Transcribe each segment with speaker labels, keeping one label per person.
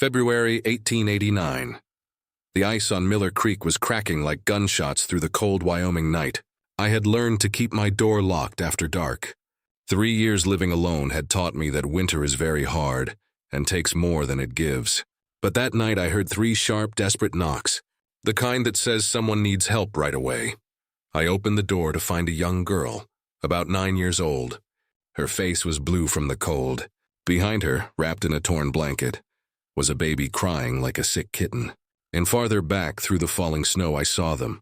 Speaker 1: February 1889. The ice on Miller Creek was cracking like gunshots through the cold Wyoming night. I had learned to keep my door locked after dark. 3 years living alone had taught me that winter is very hard and takes more than it gives. But that night I heard 3 sharp, desperate knocks, the kind that says someone needs help right away. I opened the door to find a young girl, about 9 years old. Her face was blue from the cold. Behind her, wrapped in a torn blanket, was a baby crying like a sick kitten. And farther back through the falling snow I saw them,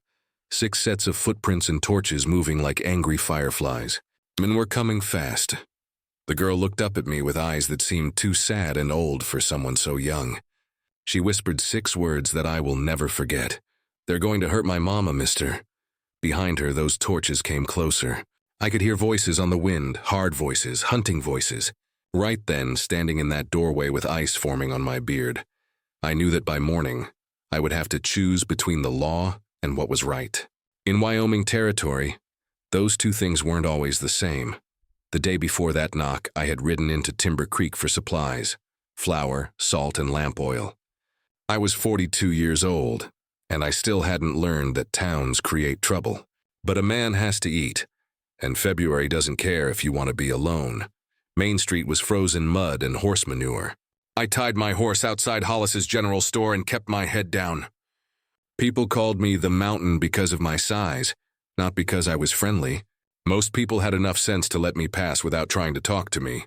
Speaker 1: 6 sets of footprints and torches moving like angry fireflies. Men were coming fast. The girl looked up at me with eyes that seemed too sad and old for someone so young. She whispered 6 words that I will never forget. "They're going to hurt my mama, mister." Behind her, those torches came closer. I could hear voices on the wind, hard voices, hunting voices. Right then, standing in that doorway with ice forming on my beard, I knew that by morning, I would have to choose between the law and what was right. In Wyoming territory, those 2 things weren't always the same. The day before that knock, I had ridden into Timber Creek for supplies, flour, salt, and lamp oil. I was 42 years old, and I still hadn't learned that towns create trouble. But a man has to eat, and February doesn't care if you want to be alone. Main Street was frozen mud and horse manure. I tied my horse outside Hollis's general store and kept my head down. People called me the Mountain because of my size, not because I was friendly. Most people had enough sense to let me pass without trying to talk to me.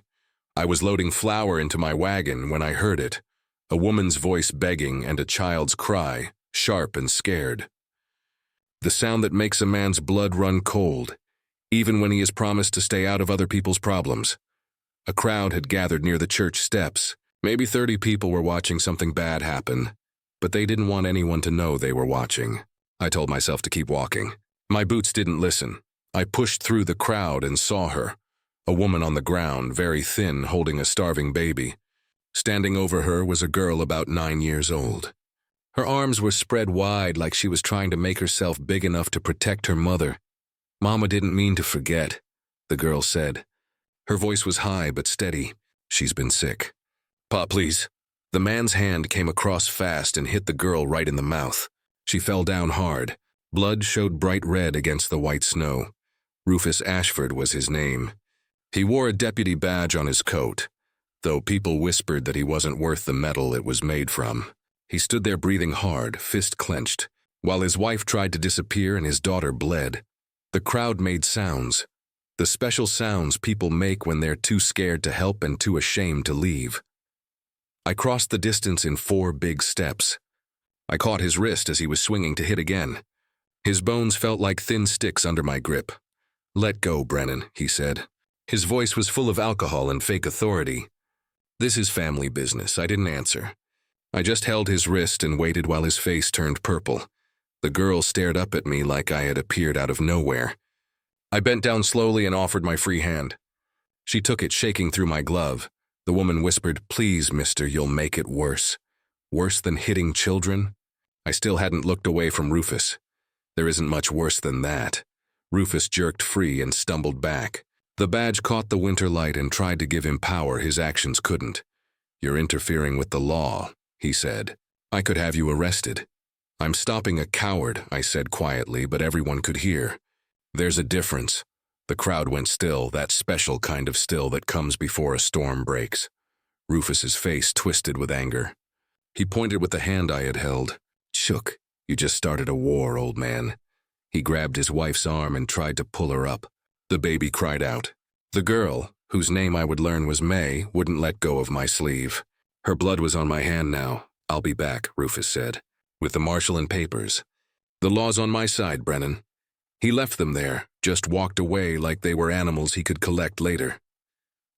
Speaker 1: I was loading flour into my wagon when I heard it, a woman's voice begging and a child's cry, sharp and scared. The sound that makes a man's blood run cold, even when he is promised to stay out of other people's problems. A crowd had gathered near the church steps. Maybe 30 people were watching something bad happen, but they didn't want anyone to know they were watching. I told myself to keep walking. My boots didn't listen. I pushed through the crowd and saw her, a woman on the ground, very thin, holding a starving baby. Standing over her was a girl about 9 years old. Her arms were spread wide like she was trying to make herself big enough to protect her mother. "Mama didn't mean to forget," the girl said. Her voice was high but steady. "She's been sick. Pa, please." The man's hand came across fast and hit the girl right in the mouth. She fell down hard. Blood showed bright red against the white snow. Rufus Ashford was his name. He wore a deputy badge on his coat, though people whispered that he wasn't worth the metal it was made from. He stood there breathing hard, fist clenched, while his wife tried to disappear and his daughter bled. The crowd made sounds, the special sounds people make when they're too scared to help and too ashamed to leave. I crossed the distance in 4 big steps. I caught his wrist as he was swinging to hit again. His bones felt like thin sticks under my grip. "Let go, Brennan," he said. His voice was full of alcohol and fake authority. "This is family business." I didn't answer. I just held his wrist and waited while his face turned purple. The girl stared up at me like I had appeared out of nowhere. I bent down slowly and offered my free hand. She took it, shaking through my glove. The woman whispered, "Please, mister, you'll make it worse." Worse than hitting children? I still hadn't looked away from Rufus. There isn't much worse than that. Rufus jerked free and stumbled back. The badge caught the winter light and tried to give him power his actions couldn't. "You're interfering with the law," he said. "I could have you arrested." "I'm stopping a coward," I said quietly, but everyone could hear. "There's a difference." The crowd went still, that special kind of still that comes before a storm breaks. Rufus's face twisted with anger. He pointed with the hand I had held. "Shook, you just started a war, old man." He grabbed his wife's arm and tried to pull her up. The baby cried out. The girl, whose name I would learn was May, wouldn't let go of my sleeve. Her blood was on my hand now. "I'll be back," Rufus said, "with the marshal and papers. The law's on my side, Brennan." He left them there, just walked away like they were animals he could collect later.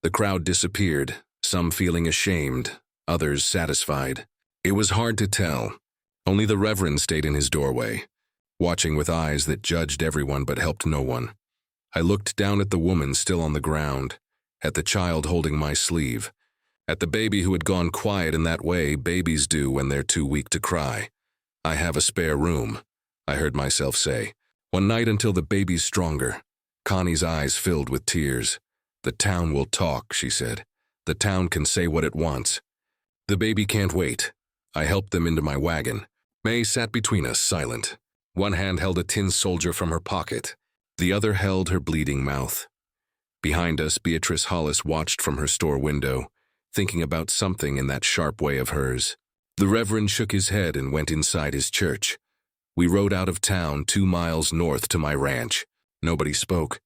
Speaker 1: The crowd disappeared, some feeling ashamed, others satisfied. It was hard to tell. Only the Reverend stayed in his doorway, watching with eyes that judged everyone but helped no one. I looked down at the woman still on the ground, at the child holding my sleeve, at the baby who had gone quiet in that way babies do when they're too weak to cry. "I have a spare room," I heard myself say. "One night until the baby's stronger." Connie's eyes filled with tears. "The town will talk," she said. "The town can say what it wants." The baby can't wait. I helped them into my wagon. May sat between us, silent. One hand held a tin soldier from her pocket. The other held her bleeding mouth. Behind us, Beatrice Hollis watched from her store window, thinking about something in that sharp way of hers. The Reverend shook his head and went inside his church. We rode out of town 2 miles north to my ranch. Nobody spoke.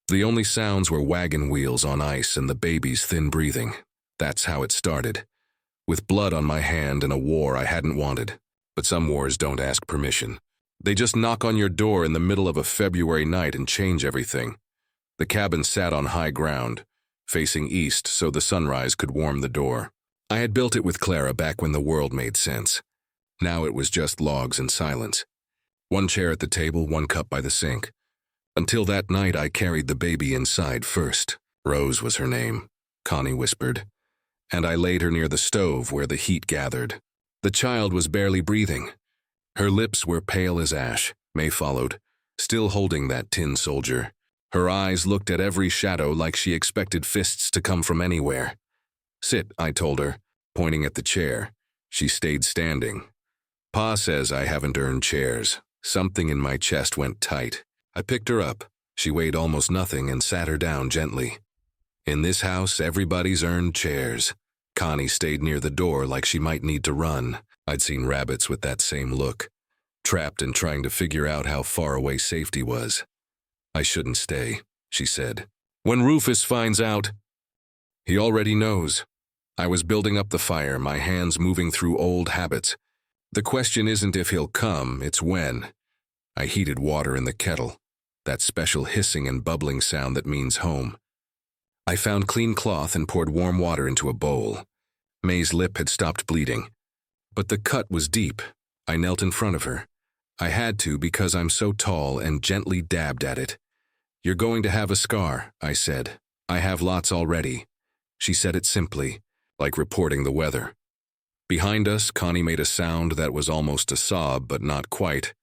Speaker 1: The only sounds were wagon wheels on ice and the baby's thin breathing. That's how it started. With blood on my hand and a war I hadn't wanted. But some wars don't ask permission. They just knock on your door in the middle of a February night and change everything. The cabin sat on high ground, facing east so the sunrise could warm the door. I had built it with Clara back when the world made sense. Now it was just logs and silence. One chair at the table, one cup by the sink. Until that night I carried the baby inside first. Rose was her name, Connie whispered. And I laid her near the stove where the heat gathered. The child was barely breathing. Her lips were pale as ash. May followed, still holding that tin soldier. Her eyes looked at every shadow like she expected fists to come from anywhere. Sit, I told her, pointing at the chair. She stayed standing. Pa says I haven't earned chairs. Something in my chest went tight. I picked her up. She weighed almost nothing and sat her down gently. In this house, everybody's earned chairs. Connie stayed near the door like she might need to run. I'd seen rabbits with that same look, trapped and trying to figure out how far away safety was. I shouldn't stay, she said. When Rufus finds out, he already knows. I was building up the fire, my hands moving through old habits. The question isn't if he'll come, it's when. I heated water in the kettle, that special hissing and bubbling sound that means home. I found clean cloth and poured warm water into a bowl. May's lip had stopped bleeding, but the cut was deep. I knelt in front of her. I had to because I'm so tall and gently dabbed at it. You're going to have a scar, I said. I have lots already. She said it simply, like reporting the weather. Behind us, Connie made a sound that was almost a sob, but not quite.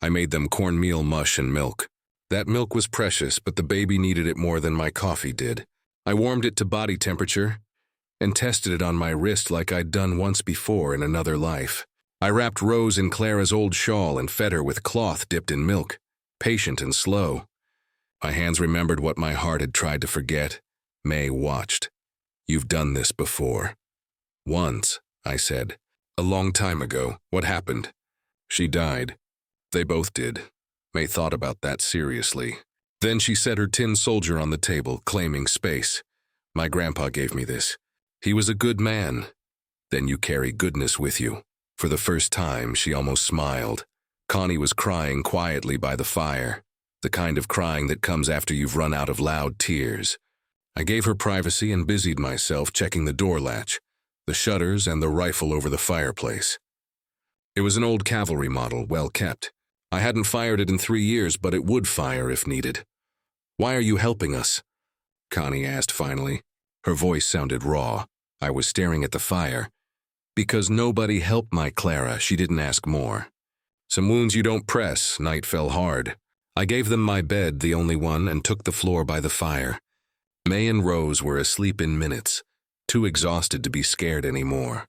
Speaker 1: I made them cornmeal mush and milk. That milk was precious, but the baby needed it more than my coffee did. I warmed it to body temperature and tested it on my wrist like I'd done once before in another life. I wrapped Rose in Clara's old shawl and fed her with cloth dipped in milk, patient and slow. My hands remembered what my heart had tried to forget. May watched. You've done this before. Once, I said. A long time ago. What happened? She died. They both did. May thought about that seriously. Then she set her tin soldier on the table, claiming space. My grandpa gave me this. He was a good man. Then you carry goodness with you. For the first time, she almost smiled. Connie was crying quietly by the fire, the kind of crying that comes after you've run out of loud tears. I gave her privacy and busied myself checking the door latch, the shutters, and the rifle over the fireplace. It was an old cavalry model, well kept. I hadn't fired it in 3 years, but it would fire if needed. Why are you helping us? Connie asked finally. Her voice sounded raw. I was staring at the fire. Because nobody helped my Clara, she didn't ask more. Some wounds you don't press, night fell hard. I gave them my bed, the only one, and took the floor by the fire. May and Rose were asleep in minutes, too exhausted to be scared anymore.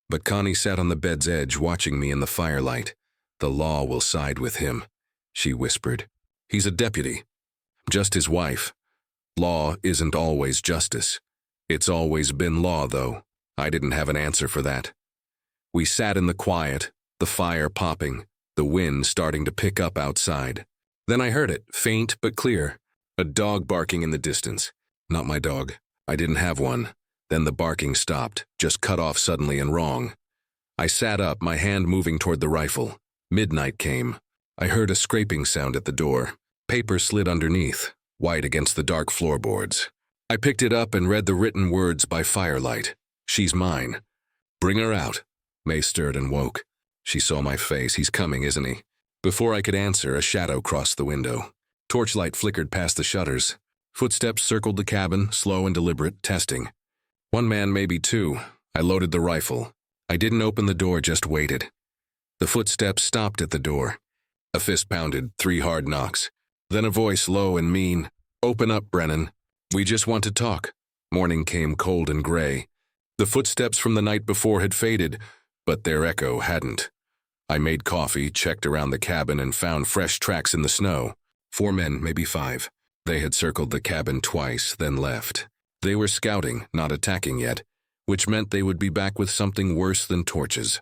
Speaker 1: But Connie sat on the bed's edge watching me in the firelight. The law will side with him, she whispered. He's a deputy. Just his wife. Law isn't always justice. It's always been law, though. I didn't have an answer for that. We sat in the quiet, the fire popping, the wind starting to pick up outside. Then I heard it, faint but clear. A dog barking in the distance. Not my dog. I didn't have one. Then the barking stopped, just cut off suddenly and wrong. I sat up, my hand moving toward the rifle. Midnight came. I heard a scraping sound at the door. Paper slid underneath, white against the dark floorboards. I picked it up and read the written words by firelight. She's mine. Bring her out. May stirred and woke. She saw my face. He's coming, isn't he? Before I could answer, a shadow crossed the window. Torchlight flickered past the shutters. Footsteps circled the cabin, slow and deliberate, testing. One man, maybe two. I loaded the rifle. I didn't open the door, just waited. The footsteps stopped at the door. A fist pounded, 3 hard knocks. Then a voice low and mean. Open up, Brennan. We just want to talk. Morning came cold and gray. The footsteps from the night before had faded, but their echo hadn't. I made coffee, checked around the cabin, and found fresh tracks in the snow. 4 men, maybe 5. They had circled the cabin twice, then left. They were scouting, not attacking yet, which meant they would be back with something worse than torches.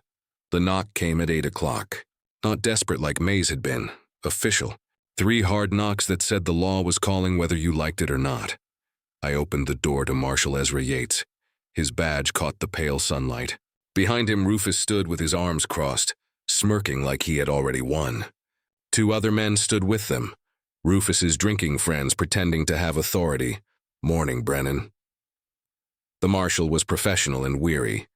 Speaker 1: The knock came at 8 o'clock. Not desperate like May's had been. Official. 3 hard knocks that said the law was calling whether you liked it or not. I opened the door to Marshal Ezra Yates. His badge caught the pale sunlight. Behind him, Rufus stood with his arms crossed, smirking like he had already won. 2 other men stood with them. Rufus's drinking friends pretending to have authority. Morning, Brennan. The marshal was professional and weary.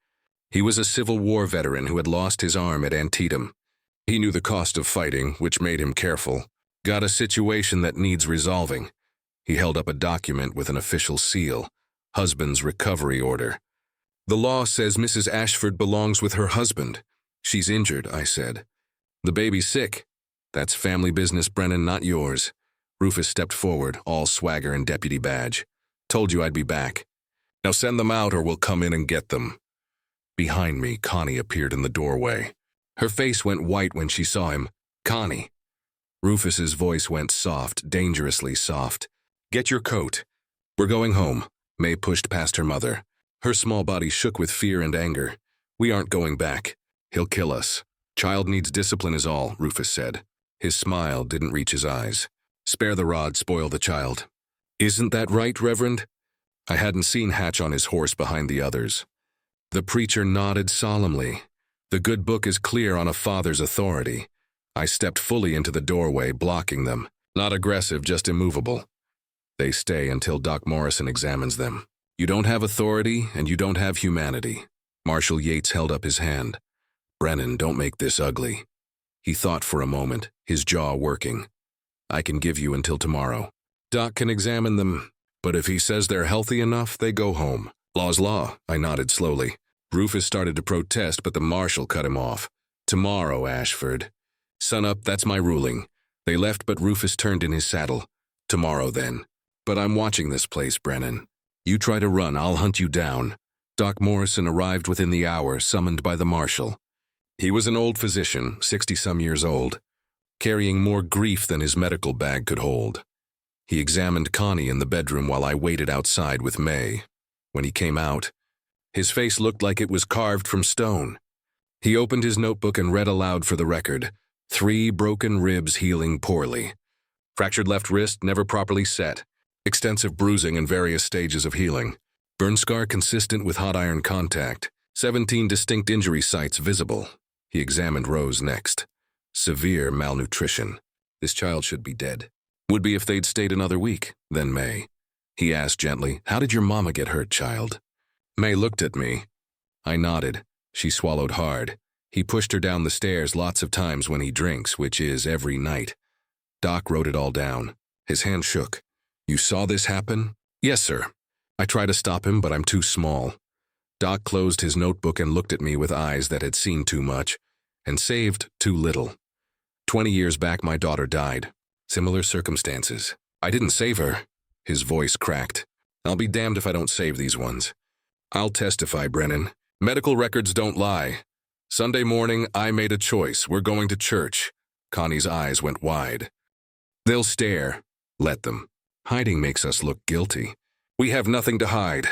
Speaker 1: He was a Civil War veteran who had lost his arm at Antietam. He knew the cost of fighting, which made him careful. Got a situation that needs resolving. He held up a document with an official seal. Husband's recovery order. The law says Mrs. Ashford belongs with her husband. She's injured, I said. The baby's sick. That's family business, Brennan, not yours. Rufus stepped forward, all swagger and deputy badge. Told you I'd be back. Now send them out or we'll come in and get them. Behind me, Connie appeared in the doorway. Her face went white when she saw him. Connie. Rufus's voice went soft, dangerously soft. Get your coat. We're going home. May pushed past her mother. Her small body shook with fear and anger. We aren't going back. He'll kill us. Child needs discipline is all, Rufus said. His smile didn't reach his eyes. Spare the rod, spoil the child. Isn't that right, Reverend? I hadn't seen Hatch on his horse behind the others. The preacher nodded solemnly. The good book is clear on a father's authority. I stepped fully into the doorway, blocking them. Not aggressive, just immovable. They stay until Doc Morrison examines them. You don't have authority, and you don't have humanity. Marshal Yates held up his hand. Brennan, don't make this ugly. He thought for a moment, his jaw working. I can give you until tomorrow. Doc can examine them, but if he says they're healthy enough, they go home. Law's law, I nodded slowly. Rufus started to protest, but the marshal cut him off. Tomorrow, Ashford. Sunup, that's my ruling. They left, but Rufus turned in his saddle. Tomorrow, then. But I'm watching this place, Brennan. You try to run, I'll hunt you down. Doc Morrison arrived within the hour, summoned by the marshal. He was an old physician, 60-some years old, carrying more grief than his medical bag could hold. He examined Connie in the bedroom while I waited outside with May. When he came out, his face looked like it was carved from stone. He opened his notebook and read aloud for the record. 3 broken ribs healing poorly. Fractured left wrist never properly set. Extensive bruising in various stages of healing. Burn scar consistent with hot iron contact. 17 distinct injury sites visible. He examined Rose next. Severe malnutrition. This child should be dead. Would be if they'd stayed another week, then May. He asked gently, how did your mama get hurt, child? May looked at me. I nodded. She swallowed hard. He pushed her down the stairs lots of times when he drinks, which is every night. Doc wrote it all down. His hand shook. You saw this happen? Yes, sir. I tried to stop him, but I'm too small. Doc closed his notebook and looked at me with eyes that had seen too much and saved too little. 20 years back, my daughter died. Similar circumstances. I didn't save her. His voice cracked. I'll be damned if I don't save these ones. I'll testify, Brennan. Medical records don't lie. Sunday morning, I made a choice. We're going to church. Connie's eyes went wide. They'll stare. Let them. Hiding makes us look guilty. We have nothing to hide.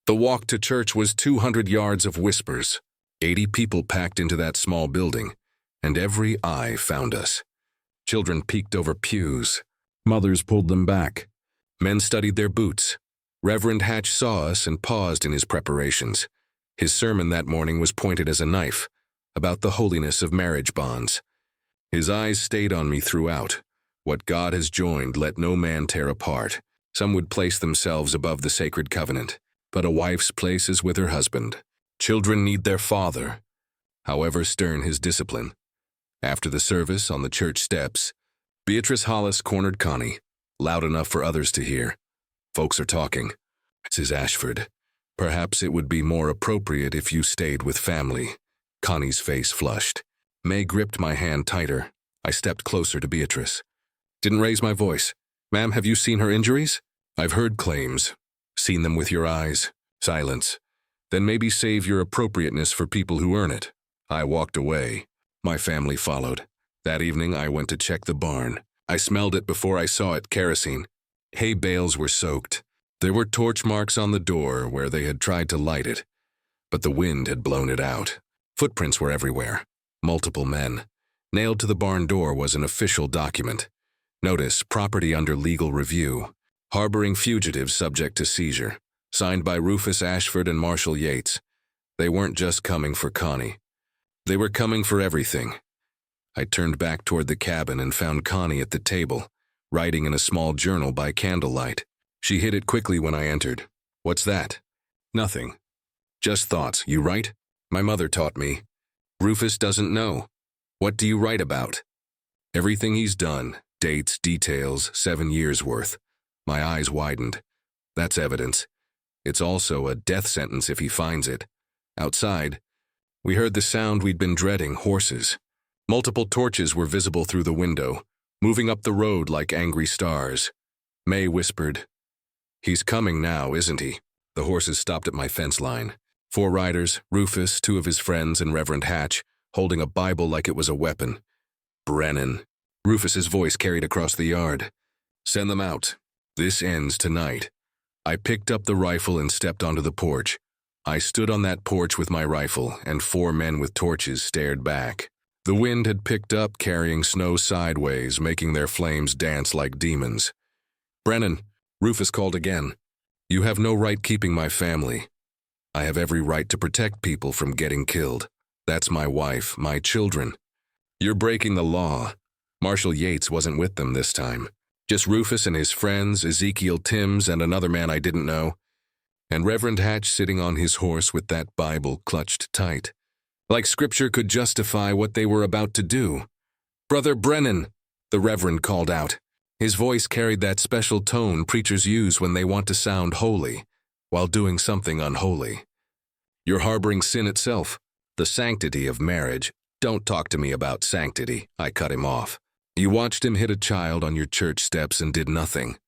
Speaker 1: The walk to church was 200 yards of whispers. 80 people packed into that small building, and every eye found us. Children peeked over pews. Mothers pulled them back. Men studied their boots. Reverend Hatch saw us and paused in his preparations. His sermon that morning was pointed as a knife, about the holiness of marriage bonds. His eyes stayed on me throughout. What God has joined, let no man tear apart. Some would place themselves above the sacred covenant, but a wife's place is with her husband. Children need their father, however stern his discipline. After the service on the church steps, Beatrice Hollis cornered Connie, loud enough for others to hear. Folks are talking. Mrs. Ashford, perhaps it would be more appropriate if you stayed with family. Connie's face flushed. May gripped my hand tighter. I stepped closer to Beatrice. Didn't raise my voice. Ma'am, have you seen her injuries? I've heard claims. Seen them with your eyes. Silence. Then maybe save your appropriateness for people who earn it. I walked away. My family followed. That evening, I went to check the barn. I smelled it before I saw it, kerosene. Hay bales were soaked. There were torch marks on the door where they had tried to light it, but the wind had blown it out. Footprints were everywhere. Multiple men. Nailed to the barn door was an official document. Notice, property under legal review. Harboring fugitives subject to seizure. Signed by Rufus Ashford and Marshall Yates. They weren't just coming for Connie. They were coming for everything. I turned back toward the cabin and found Connie at the table, writing in a small journal by candlelight. She hid it quickly when I entered. What's that? Nothing. Just thoughts. You write? My mother taught me. Rufus doesn't know. What do you write about? Everything he's done. Dates, details, 7 years worth. My eyes widened. That's evidence. It's also a death sentence if he finds it. Outside, we heard the sound we'd been dreading, horses. Multiple torches were visible through the window, moving up the road like angry stars. May whispered, "He's coming now, isn't he?" The horses stopped at my fence line. 4 riders, Rufus, 2 of his friends, and Reverend Hatch, holding a Bible like it was a weapon. Brennan. Rufus's voice carried across the yard. "Send them out. This ends tonight." I picked up the rifle and stepped onto the porch. I stood on that porch with my rifle, and 4 men with torches stared back. The wind had picked up, carrying snow sideways, making their flames dance like demons. "Brennan," Rufus called again, "you have no right keeping my family. I have every right to protect people from getting killed. That's my wife, my children. You're breaking the law." Marshall Yates wasn't with them this time. Just Rufus and his friends, Ezekiel Timms and another man I didn't know, and Reverend Hatch sitting on his horse with that Bible clutched tight. Like scripture could justify what they were about to do. "Brother Brennan," the Reverend called out. His voice carried that special tone preachers use when they want to sound holy, while doing something unholy. "You're harboring sin itself, the sanctity of marriage. Don't talk to me about sanctity," I cut him off. "You watched him hit a child on your church steps and did nothing.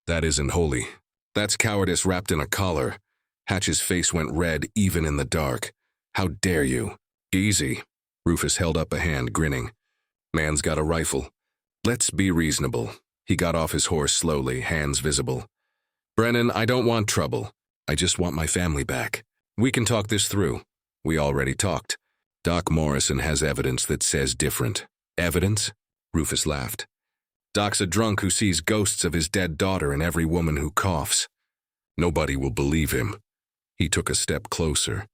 Speaker 1: That isn't holy. That's cowardice wrapped in a collar." Hatch's face went red even in the dark. "How dare you?" "Easy." Rufus held up a hand, grinning. "Man's got a rifle. Let's be reasonable." He got off his horse slowly, hands visible. "Brennan, I don't want trouble. I just want my family back. We can talk this through. We already talked. Doc Morrison has evidence that says different." "Evidence?" Rufus laughed. "Doc's a drunk who sees ghosts of his dead daughter in every woman who coughs. Nobody will believe him." He took a step closer.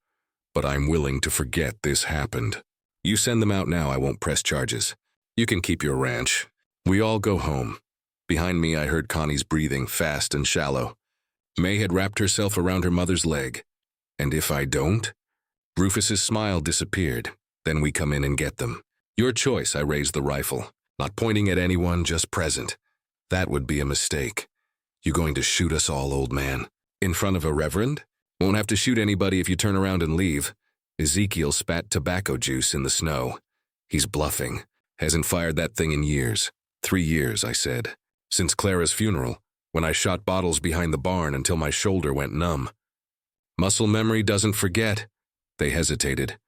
Speaker 1: "But I'm willing to forget this happened. You send them out now, I won't press charges. You can keep your ranch. We all go home." Behind me, I heard Connie's breathing, fast and shallow. May had wrapped herself around her mother's leg. "And if I don't?" Rufus's smile disappeared. "Then we come in and get them." "Your choice," I raised the rifle. Not pointing at anyone, just present. "That would be a mistake. You going to shoot us all, old man? In front of a reverend? Won't have to shoot anybody if you turn around and leave." Ezekiel spat tobacco juice in the snow. "He's bluffing. Hasn't fired that thing in years." 3 years, I said. "Since Clara's funeral, when I shot bottles behind the barn until my shoulder went numb." "Muscle memory doesn't forget." They hesitated.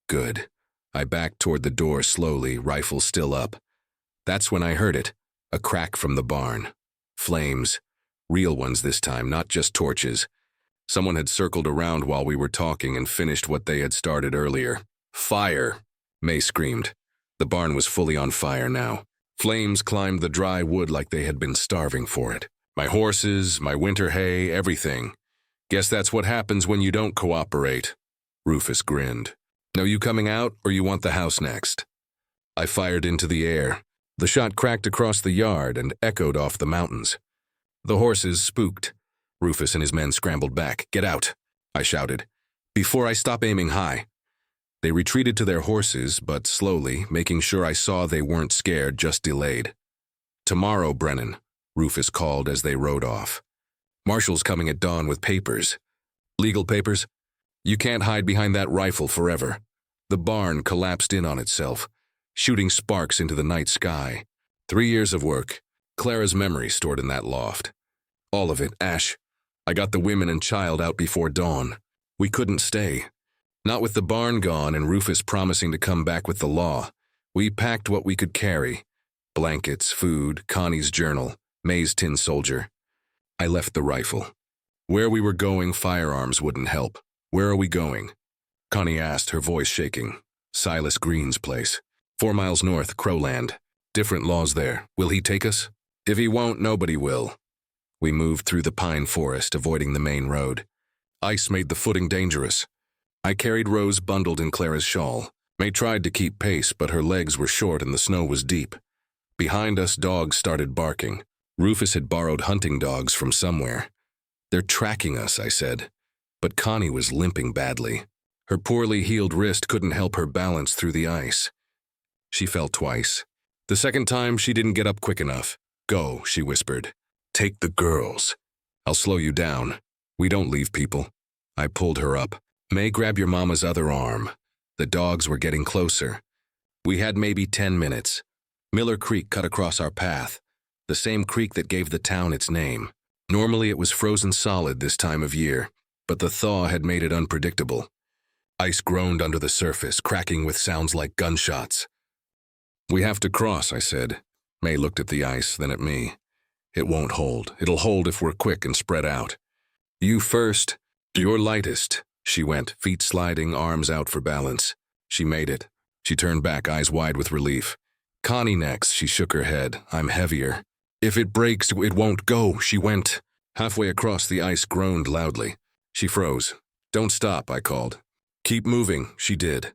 Speaker 1: "Good." I backed toward the door slowly, rifle still up. That's when I heard it, a crack from the barn. Flames. Real ones this time, not just torches. Someone had circled around while we were talking and finished what they had started earlier. "Fire!" May screamed. The barn was fully on fire now. Flames climbed the dry wood like they had been starving for it. My horses, my winter hay, everything. "Guess that's what happens when you don't cooperate." Rufus grinned. "No, you coming out, or you want the house next?" I fired into the air. The shot cracked across the yard and echoed off the mountains. The horses spooked. Rufus and his men scrambled back. "Get out," I shouted. "Before I stop aiming high." They retreated to their horses, but slowly, making sure I saw they weren't scared, just delayed. "Tomorrow, Brennan," Rufus called as they rode off. "Marshall's coming at dawn with papers." "Legal papers?" "You can't hide behind that rifle forever." The barn collapsed in on itself, shooting sparks into the night sky. 3 years of work, Clara's memory stored in that loft. All of it, ash. I got the women and child out before dawn. We couldn't stay. Not with the barn gone and Rufus promising to come back with the law. We packed what we could carry. Blankets, food, Connie's journal, May's tin soldier. I left the rifle. Where we were going, firearms wouldn't help. Where are we going? Connie asked, her voice shaking. Silas Green's place. 4 miles north, Crowland. Different laws there. Will he take us? If he won't, nobody will. We moved through the pine forest, avoiding the main road. Ice made the footing dangerous. I carried Rose bundled in Clara's shawl. May tried to keep pace, but her legs were short and the snow was deep. Behind us, dogs started barking. Rufus had borrowed hunting dogs from somewhere. They're tracking us, I said. But Connie was limping badly. Her poorly healed wrist couldn't help her balance through the ice. She fell twice. The second time, she didn't get up quick enough. Go, she whispered. Take the girls. I'll slow you down. We don't leave people. I pulled her up. May, grab your mama's other arm. The dogs were getting closer. We had maybe 10 minutes. Miller Creek cut across our path, the same creek that gave the town its name. Normally it was frozen solid this time of year, but the thaw had made it unpredictable. Ice groaned under the surface, cracking with sounds like gunshots. We have to cross, I said. May looked at the ice, then at me. It won't hold. It'll hold if we're quick and spread out. You first. You're lightest. She went, feet sliding, arms out for balance. She made it. She turned back, eyes wide with relief. Connie next, she shook her head. I'm heavier. If it breaks, it won't go, she went. Halfway across, the ice groaned loudly. She froze. Don't stop, I called. Keep moving, she did.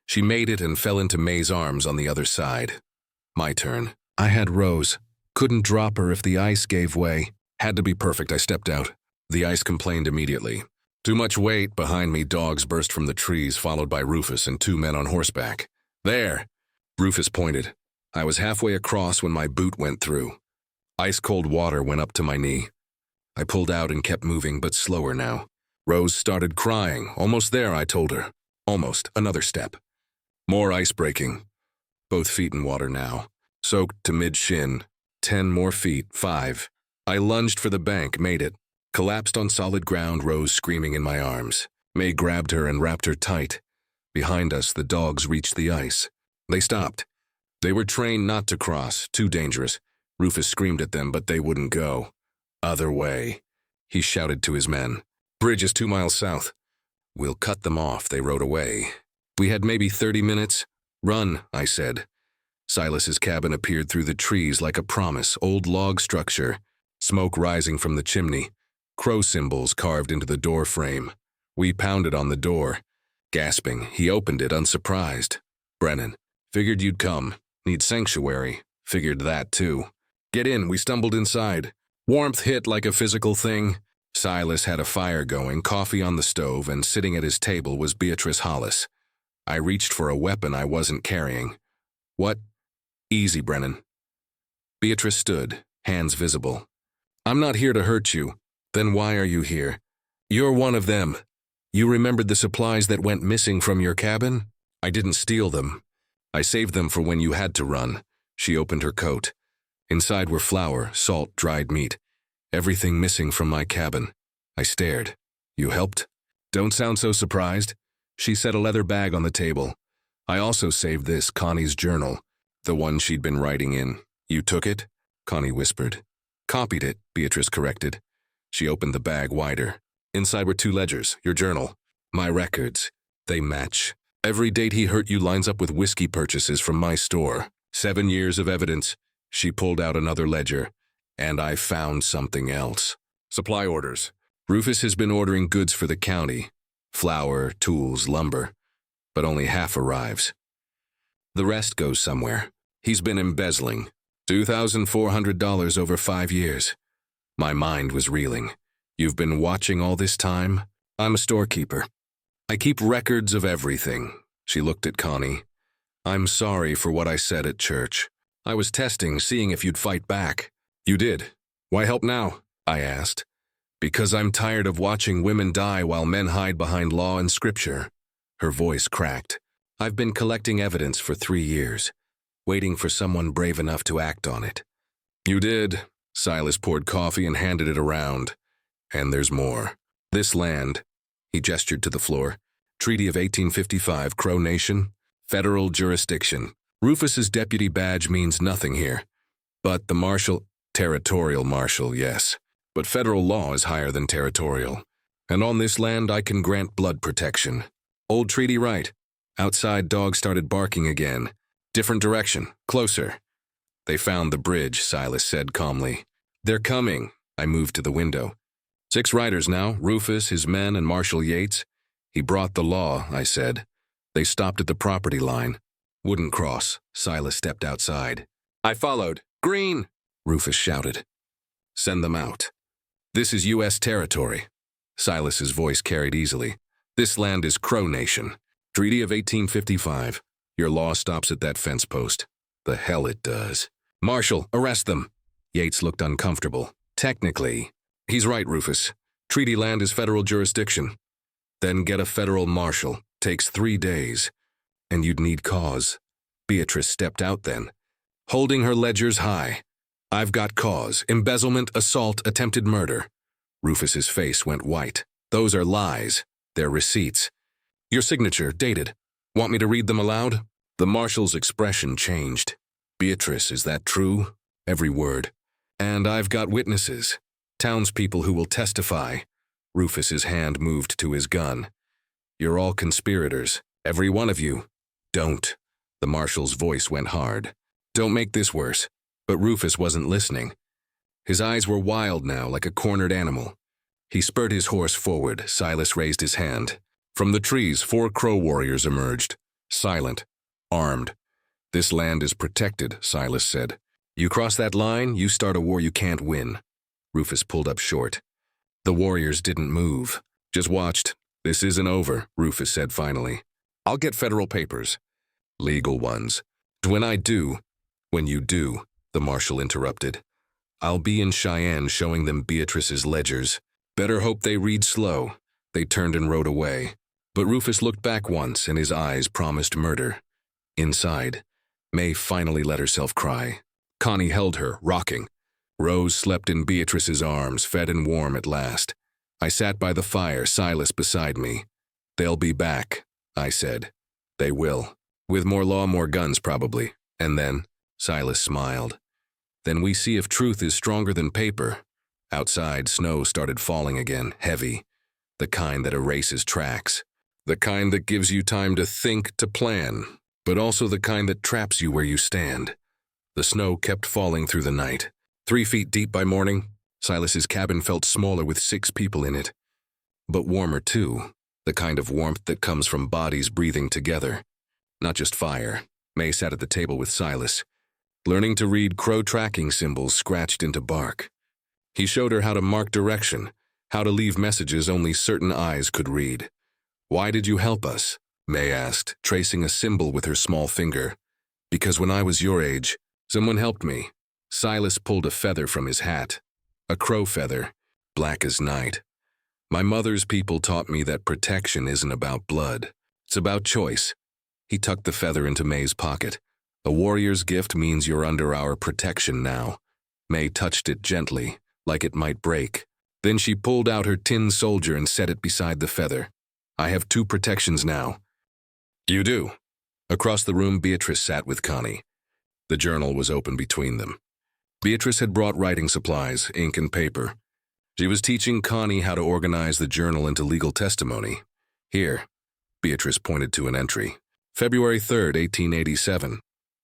Speaker 1: She made it and fell into May's arms on the other side. My turn. I had Rose. Couldn't drop her if the ice gave way. Had to be perfect, I stepped out. The ice complained immediately. Too much weight. Behind me, dogs burst from the trees, followed by Rufus and 2 men on horseback. There! Rufus pointed. I was halfway across when my boot went through. Ice-cold water went up to my knee. I pulled out and kept moving, but slower now. Rose started crying. Almost there, I told her. Almost. Another step. More ice breaking. Both feet in water now. Soaked to mid-shin. 10 more feet. 5. I lunged for the bank, made it. Collapsed on solid ground, Rose screaming in my arms. May grabbed her and wrapped her tight. Behind us, the dogs reached the ice. They stopped. They were trained not to cross, too dangerous. Rufus screamed at them, but they wouldn't go. Other way. He shouted to his men. Bridge is 2 miles south. We'll cut them off, they rode away. We had maybe 30 minutes. Run, I said. Silas's cabin appeared through the trees like a promise, old log structure. Smoke rising from the chimney. Crow symbols carved into the door frame. We pounded on the door. Gasping, he opened it, unsurprised. Brennan. Figured you'd come. Need sanctuary. Figured that, too. Get in, we stumbled inside. Warmth hit like a physical thing. Silas had a fire going, coffee on the stove, and sitting at his table was Beatrice Hollis. I reached for a weapon I wasn't carrying. What? Easy, Brennan. Beatrice stood, hands visible. I'm not here to hurt you. Then why are you here? You're one of them. You remembered the supplies that went missing from your cabin? I didn't steal them. I saved them for when you had to run. She opened her coat. Inside were flour, salt, dried meat. Everything missing from my cabin. I stared. You helped? Don't sound so surprised. She set a leather bag on the table. I also saved this, Connie's journal. The one she'd been writing in. You took it? Connie whispered. Copied it, Beatrice corrected. She opened the bag wider. Inside were 2 ledgers, your journal. My records. They match. Every date he hurt you lines up with whiskey purchases from my store. 7 years of evidence. She pulled out another ledger. And I found something else. Supply orders. Rufus has been ordering goods for the county. Flour, tools, lumber. But only half arrives. The rest goes somewhere. He's been embezzling. $2,400 over 5 years. My mind was reeling. You've been watching all this time? I'm a storekeeper. I keep records of everything. She looked at Connie. I'm sorry for what I said at church. I was testing, seeing if you'd fight back. You did. Why help now? I asked. Because I'm tired of watching women die while men hide behind law and scripture. Her voice cracked. I've been collecting evidence for 3 years, waiting for someone brave enough to act on it. You did. Silas poured coffee and handed it around. And there's more. This land. He gestured to the floor. Treaty of 1855, Crow Nation, federal jurisdiction. Rufus's deputy badge means nothing here. But the marshal, territorial marshal, yes. But federal law is higher than territorial. And on this land I can grant blood protection. Old treaty right. Outside dogs started barking again. Different direction, closer. They found the bridge, Silas said calmly. They're coming. I moved to the window. 6 riders now, Rufus, his men, and Marshal Yates. He brought the law, I said. They stopped at the property line. Wouldn't cross. Silas stepped outside. I followed. Green! Rufus shouted. Send them out. This is U.S. territory. Silas's voice carried easily. This land is Crow Nation. Treaty of 1855. Your law stops at that fence post. The hell it does. Marshal, arrest them. Yates looked uncomfortable. Technically. He's right, Rufus. Treaty land is federal jurisdiction. Then get a federal marshal. Takes 3 days. And you'd need cause. Beatrice stepped out then, holding her ledgers high. I've got cause. Embezzlement, assault, attempted murder. Rufus's face went white. Those are lies. They're receipts. Your signature, dated. Want me to read them aloud? The marshal's expression changed. Beatrice, is that true? Every word. And I've got witnesses. Townspeople who will testify. Rufus's hand moved to his gun. You're all conspirators. Every one of you. Don't. The marshal's voice went hard. Don't make this worse. But Rufus wasn't listening. His eyes were wild now, like a cornered animal. He spurred his horse forward. Silas raised his hand. From the trees, 4 Crow warriors emerged. Silent. Armed. This land is protected, Silas said. You cross that line, you start a war you can't win. Rufus pulled up short. The warriors didn't move. Just watched. This isn't over, Rufus said finally. I'll get federal papers. Legal ones. When you do, the marshal interrupted. I'll be in Cheyenne showing them Beatrice's ledgers. Better hope they read slow. They turned and rode away. But Rufus looked back once and his eyes promised murder. Inside, May finally let herself cry. Connie held her, rocking. Rose slept in Beatrice's arms, fed and warm at last. I sat by the fire, Silas beside me. They'll be back, I said. They will. With more law, more guns, probably. And then, Silas smiled. Then we see if truth is stronger than paper. Outside, snow started falling again, heavy. The kind that erases tracks. The kind that gives you time to think, to plan. But also the kind that traps you where you stand. The snow kept falling through the night. 3 feet deep by morning, Silas's cabin felt smaller with 6 people in it. But warmer too. The kind of warmth that comes from bodies breathing together. Not just fire. May sat at the table with Silas, learning to read crow tracking symbols scratched into bark. He showed her how to mark direction, how to leave messages only certain eyes could read. Why did you help us? May asked, tracing a symbol with her small finger. Because when I was your age, someone helped me. Silas pulled a feather from his hat. A crow feather, black as night. My mother's people taught me that protection isn't about blood. It's about choice. He tucked the feather into May's pocket. A warrior's gift means you're under our protection now. May touched it gently, like it might break. Then she pulled out her tin soldier and set it beside the feather. I have 2 protections now. You do. Across the room, Beatrice sat with Connie. The journal was open between them. Beatrice had brought writing supplies, ink and paper. She was teaching Connie how to organize the journal into legal testimony. Here, Beatrice pointed to an entry. February 3rd, 1887.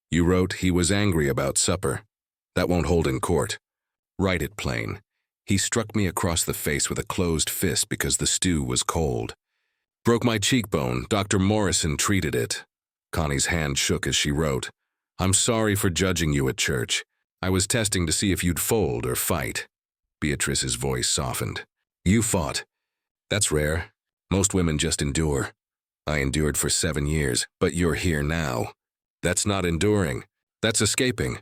Speaker 1: You wrote he was angry about supper. That won't hold in court. Write it plain. He struck me across the face with a closed fist because the stew was cold. Broke my cheekbone. Dr. Morrison treated it. Connie's hand shook as she wrote. I'm sorry for judging you at church. I was testing to see if you'd fold or fight. Beatrice's voice softened. You fought. That's rare. Most women just endure. I endured for 7 years, but you're here now. That's not enduring. That's escaping.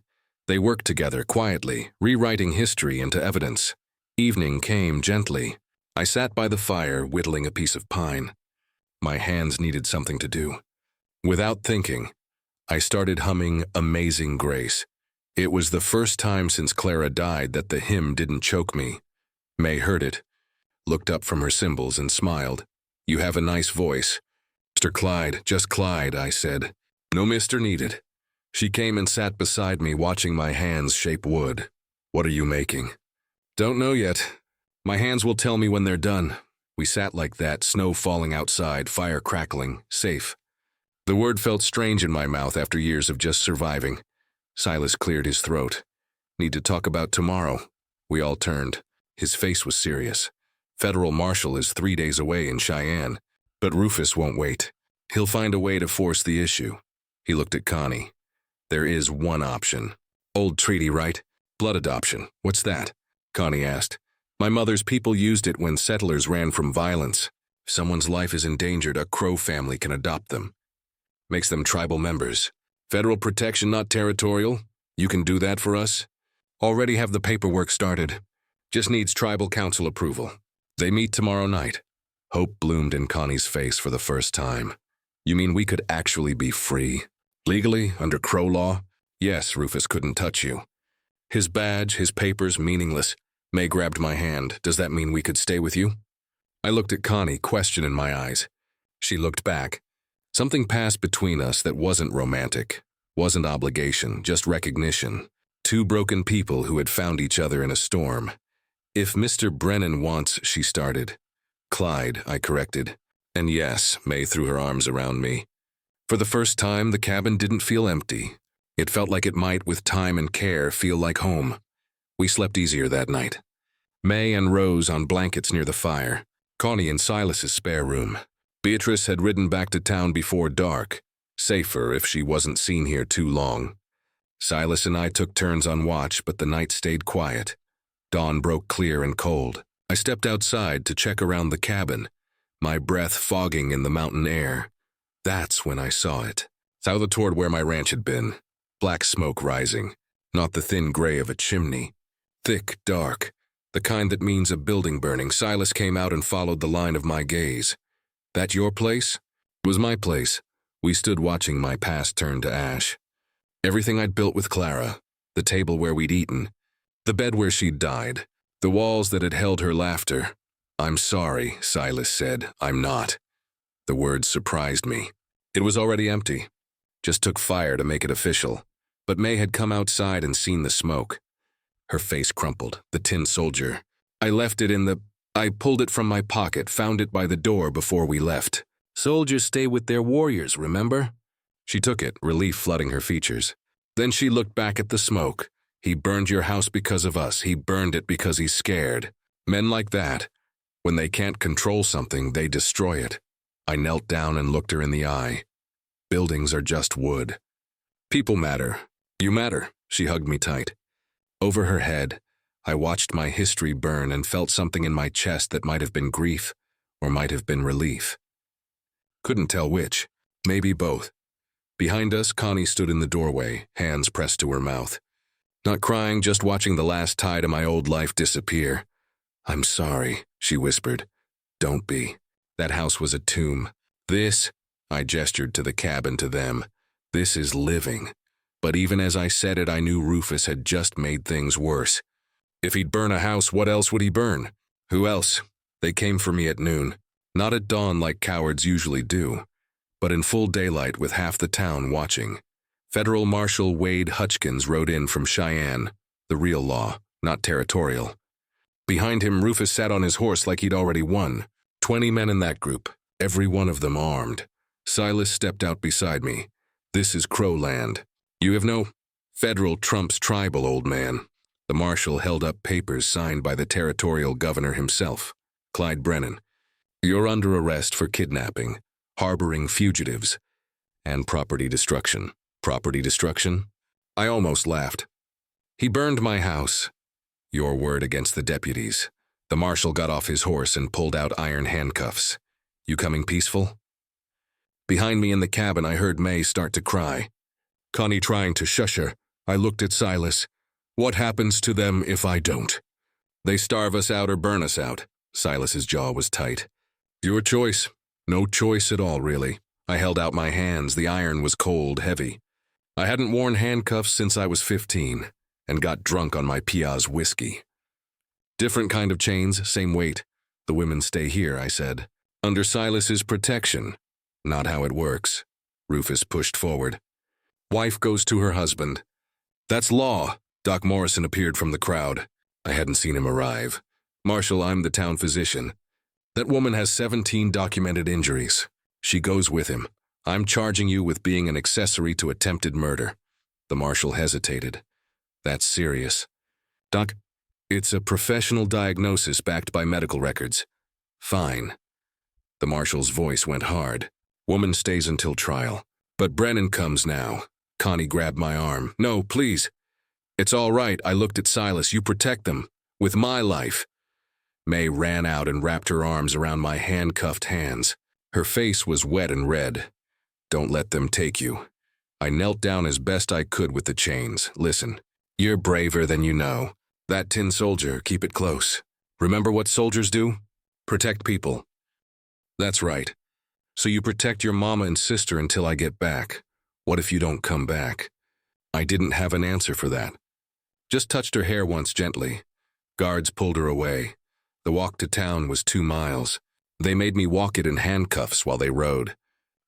Speaker 1: They worked together quietly, rewriting history into evidence. Evening came gently. I sat by the fire, whittling a piece of pine. My hands needed something to do. Without thinking, I started humming Amazing Grace. It was the first time since Clara died that the hymn didn't choke me. May heard it, looked up from her symbols and smiled. You have a nice voice. Mr. Clyde, just Clyde, I said. No mister needed. She came and sat beside me, watching my hands shape wood. What are you making? Don't know yet. My hands will tell me when they're done. We sat like that, snow falling outside, fire crackling, safe. The word felt strange in my mouth after years of just surviving. Silas cleared his throat. Need to talk about tomorrow. We all turned. His face was serious. Federal Marshal is 3 days away in Cheyenne, but Rufus won't wait. He'll find a way to force the issue. He looked at Connie. There is one option. Old treaty, right? Blood adoption. What's that? Connie asked. My mother's people used it when settlers ran from violence. If someone's life is endangered, a Crow family can adopt them. Makes them tribal members. Federal protection, not territorial. You can do that for us? Already have the paperwork started. Just needs tribal council approval. They meet tomorrow night. Hope bloomed in Connie's face for the first time. You mean we could actually be free? Legally, under Crow law? Yes, Rufus couldn't touch you. His badge, his papers, meaningless. May grabbed my hand. Does that mean we could stay with you? I looked at Connie, question in my eyes. She looked back. Something passed between us that wasn't romantic, wasn't obligation, just recognition. Two broken people who had found each other in a storm. If Mr. Brennan wants, she started. Clyde, I corrected. And yes, May threw her arms around me. For the first time, the cabin didn't feel empty. It felt like it might, with time and care, feel like home. We slept easier that night. May and Rose on blankets near the fire. Connie in Silas's spare room. Beatrice had ridden back to town before dark. Safer if she wasn't seen here too long. Silas and I took turns on watch, but the night stayed quiet. Dawn broke clear and cold. I stepped outside to check around the cabin, my breath fogging in the mountain air. That's when I saw it. South toward where my ranch had been. Black smoke rising, not the thin gray of a chimney. Thick, dark, the kind that means a building burning. Silas came out and followed the line of my gaze. That your place? It was my place. We stood watching my past turn to ash. Everything I'd built with Clara, the table where we'd eaten, the bed where she'd died, the walls that had held her laughter. I'm sorry, Silas said. I'm not. The words surprised me. It was already empty. Just took fire to make it official. But May had come outside and seen the smoke. Her face crumpled, the tin soldier. I left it in the... I pulled it from my pocket, found it by the door before we left. Soldiers stay with their warriors, remember? She took it, relief flooding her features. Then she looked back at the smoke. He burned your house because of us. He burned it because he's scared. Men like that, when they can't control something, they destroy it. I knelt down and looked her in the eye. Buildings are just wood. People matter. You matter. She hugged me tight. Over her head, I watched my history burn and felt something in my chest that might have been grief or might have been relief. Couldn't tell which. Maybe both. Behind us, Connie stood in the doorway, hands pressed to her mouth. Not crying, just watching the last tide of my old life disappear. I'm sorry, she whispered. Don't be. That house was a tomb. This, I gestured to the cabin to them, this is living. But even as I said it, I knew Rufus had just made things worse. If he'd burn a house, what else would he burn? Who else? They came for me at noon. Not at dawn like cowards usually do, but in full daylight with half the town watching. Federal Marshal Wade Hutchkins rode in from Cheyenne, the real law, not territorial. Behind him, Rufus sat on his horse like he'd already won. 20 men in that group, every one of them armed. Silas stepped out beside me. This is Crow land. You have no... Federal trumps tribal, old man. The marshal held up papers signed by the territorial governor himself, Clyde Brennan. You're under arrest for kidnapping, harboring fugitives, and property destruction. Property destruction? I almost laughed. He burned my house. Your word against the deputies. The marshal got off his horse and pulled out iron handcuffs. You coming peaceful? Behind me in the cabin, I heard May start to cry. Connie trying to shush her. I looked at Silas. What happens to them if I don't? They starve us out or burn us out. Silas's jaw was tight. Your choice. No choice at all, really. I held out my hands. The iron was cold, heavy. I hadn't worn handcuffs since I was 15 and got drunk on my Piaz whiskey. Different kind of chains, same weight. The women stay here, I said. Under Silas's protection. Not how it works. Rufus pushed forward. Wife goes to her husband. That's law. Doc Morrison appeared from the crowd. I hadn't seen him arrive. Marshal, I'm the town physician. That woman has 17 documented injuries. She goes with him. I'm charging you with being an accessory to attempted murder. The marshal hesitated. That's serious. Doc, it's a professional diagnosis backed by medical records. Fine. The marshal's voice went hard. Woman stays until trial. But Brennan comes now. Connie grabbed my arm. No, please. It's all right. I looked at Silas. You protect them. With my life. May ran out and wrapped her arms around my handcuffed hands. Her face was wet and red. Don't let them take you. I knelt down as best I could with the chains. Listen, you're braver than you know. That tin soldier, keep it close. Remember what soldiers do? Protect people. That's right. So you protect your mama and sister until I get back. What if you don't come back? I didn't have an answer for that. Just touched her hair once gently. Guards pulled her away. The walk to town was 2 miles. They made me walk it in handcuffs while they rode.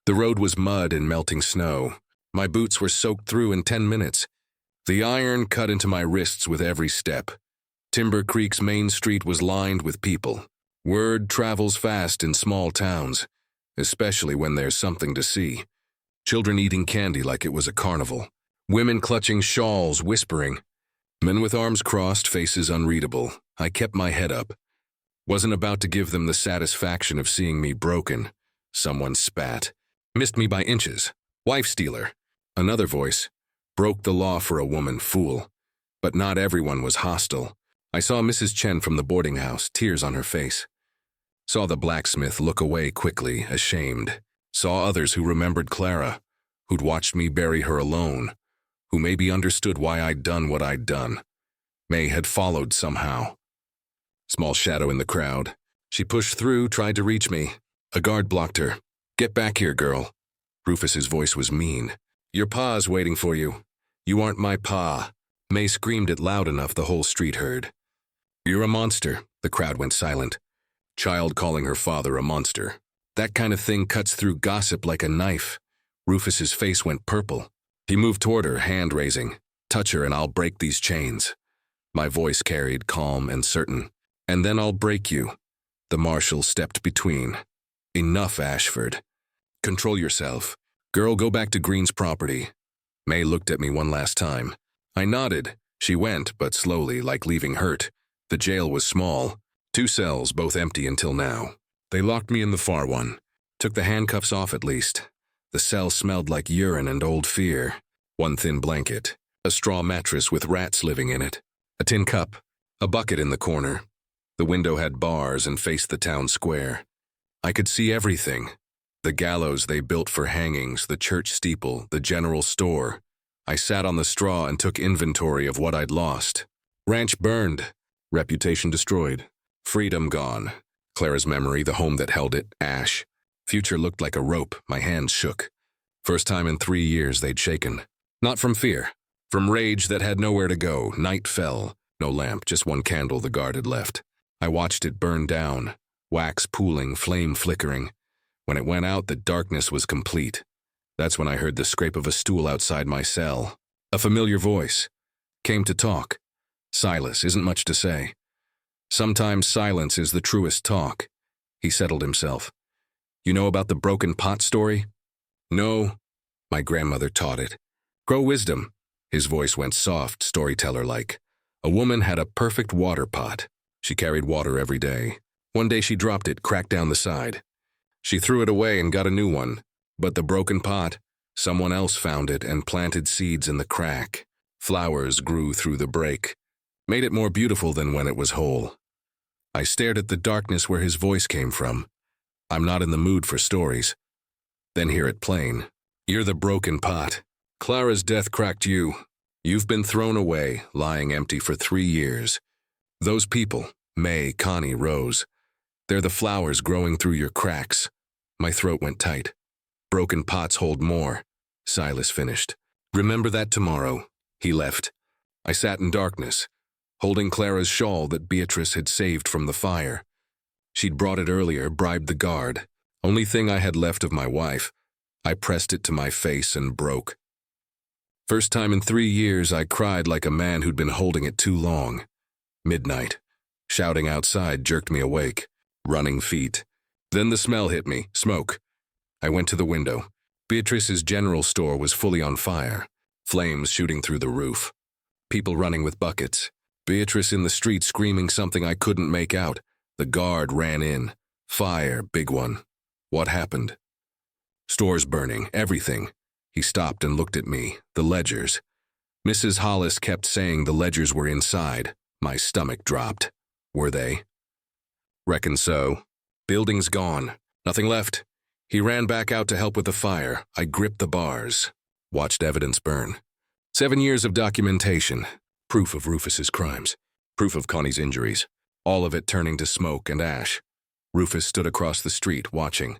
Speaker 1: The road was mud and melting snow. My boots were soaked through in 10 minutes. The iron cut into my wrists with every step. Timber Creek's main street was lined with people. Word travels fast in small towns, especially when there's something to see. Children eating candy like it was a carnival. Women clutching shawls, whispering. Men with arms crossed, faces unreadable. I kept my head up. Wasn't about to give them the satisfaction of seeing me broken. Someone spat. Missed me by inches. Wife stealer. Another voice. Broke the law for a woman, fool. But not everyone was hostile. I saw Mrs. Chen from the boarding house, tears on her face. Saw the blacksmith look away quickly, ashamed. Saw others who remembered Clara, who'd watched me bury her alone, who maybe understood why I'd done what I'd done. May had followed somehow. Small shadow in the crowd. She pushed through, tried to reach me. A guard blocked her. Get back here, girl. Rufus's voice was mean. Your pa's waiting for you. You aren't my pa. May screamed it loud enough the whole street heard. You're a monster. The crowd went silent. Child calling her father a monster. That kind of thing cuts through gossip like a knife. Rufus's face went purple. He moved toward her, hand raising. Touch her and I'll break these chains. My voice carried, calm and certain. And then I'll break you. The marshal stepped between. Enough, Ashford. Control yourself. Girl, go back to Green's property. May looked at me one last time. I nodded. She went, but slowly, like leaving hurt. The jail was small. 2 cells, both empty until now. They locked me in the far one. Took the handcuffs off at least. The cell smelled like urine and old fear. 1 thin blanket. A straw mattress with rats living in it. A tin cup. A bucket in the corner. The window had bars and faced the town square. I could see everything. The gallows they built for hangings, the church steeple, the general store. I sat on the straw and took inventory of what I'd lost. Ranch burned. Reputation destroyed. Freedom gone. Clara's memory, the home that held it, ash. Future looked like a rope. My hands shook. First time in 3 years they'd shaken. Not from fear. From rage that had nowhere to go. Night fell. No lamp, just 1 candle the guard had left. I watched it burn down. Wax pooling, flame flickering. When it went out, the darkness was complete. That's when I heard the scrape of a stool outside my cell. A familiar voice. Came to talk. Silas, isn't much to say. Sometimes silence is the truest talk. He settled himself. You know about the broken pot story? No. My grandmother taught it. Grow wisdom. His voice went soft, storyteller-like. A woman had a perfect water pot. She carried water every day. One day she dropped it, cracked down the side. She threw it away and got a new one. But the broken pot, someone else found it and planted seeds in the crack. Flowers grew through the break. Made it more beautiful than when it was whole. I stared at the darkness where his voice came from. I'm not in the mood for stories. Then hear it plain. You're the broken pot. Clara's death cracked you. You've been thrown away, lying empty for 3 years. Those people, May, Connie, Rose, they're the flowers growing through your cracks. My throat went tight. Broken pots hold more. Silas finished. Remember that tomorrow. He left. I sat in darkness, holding Clara's shawl that Beatrice had saved from the fire. She'd brought it earlier, bribed the guard. Only thing I had left of my wife. I pressed it to my face and broke. First time in 3 years, I cried like a man who'd been holding it too long. Midnight. Shouting outside jerked me awake. Running feet. Then the smell hit me, smoke. I went to the window. Beatrice's general store was fully on fire. Flames shooting through the roof. People running with buckets. Beatrice in the street screaming something I couldn't make out. The guard ran in. Fire, big one. What happened? Stores burning, everything. He stopped and looked at me, the ledgers. Mrs. Hollis kept saying the ledgers were inside. My stomach dropped. Were they? Reckon so. Building's gone. Nothing left. He ran back out to help with the fire. I gripped the bars. Watched evidence burn. 7 years of documentation. Proof of Rufus's crimes. Proof of Connie's injuries. All of it turning to smoke and ash. Rufus stood across the street, watching.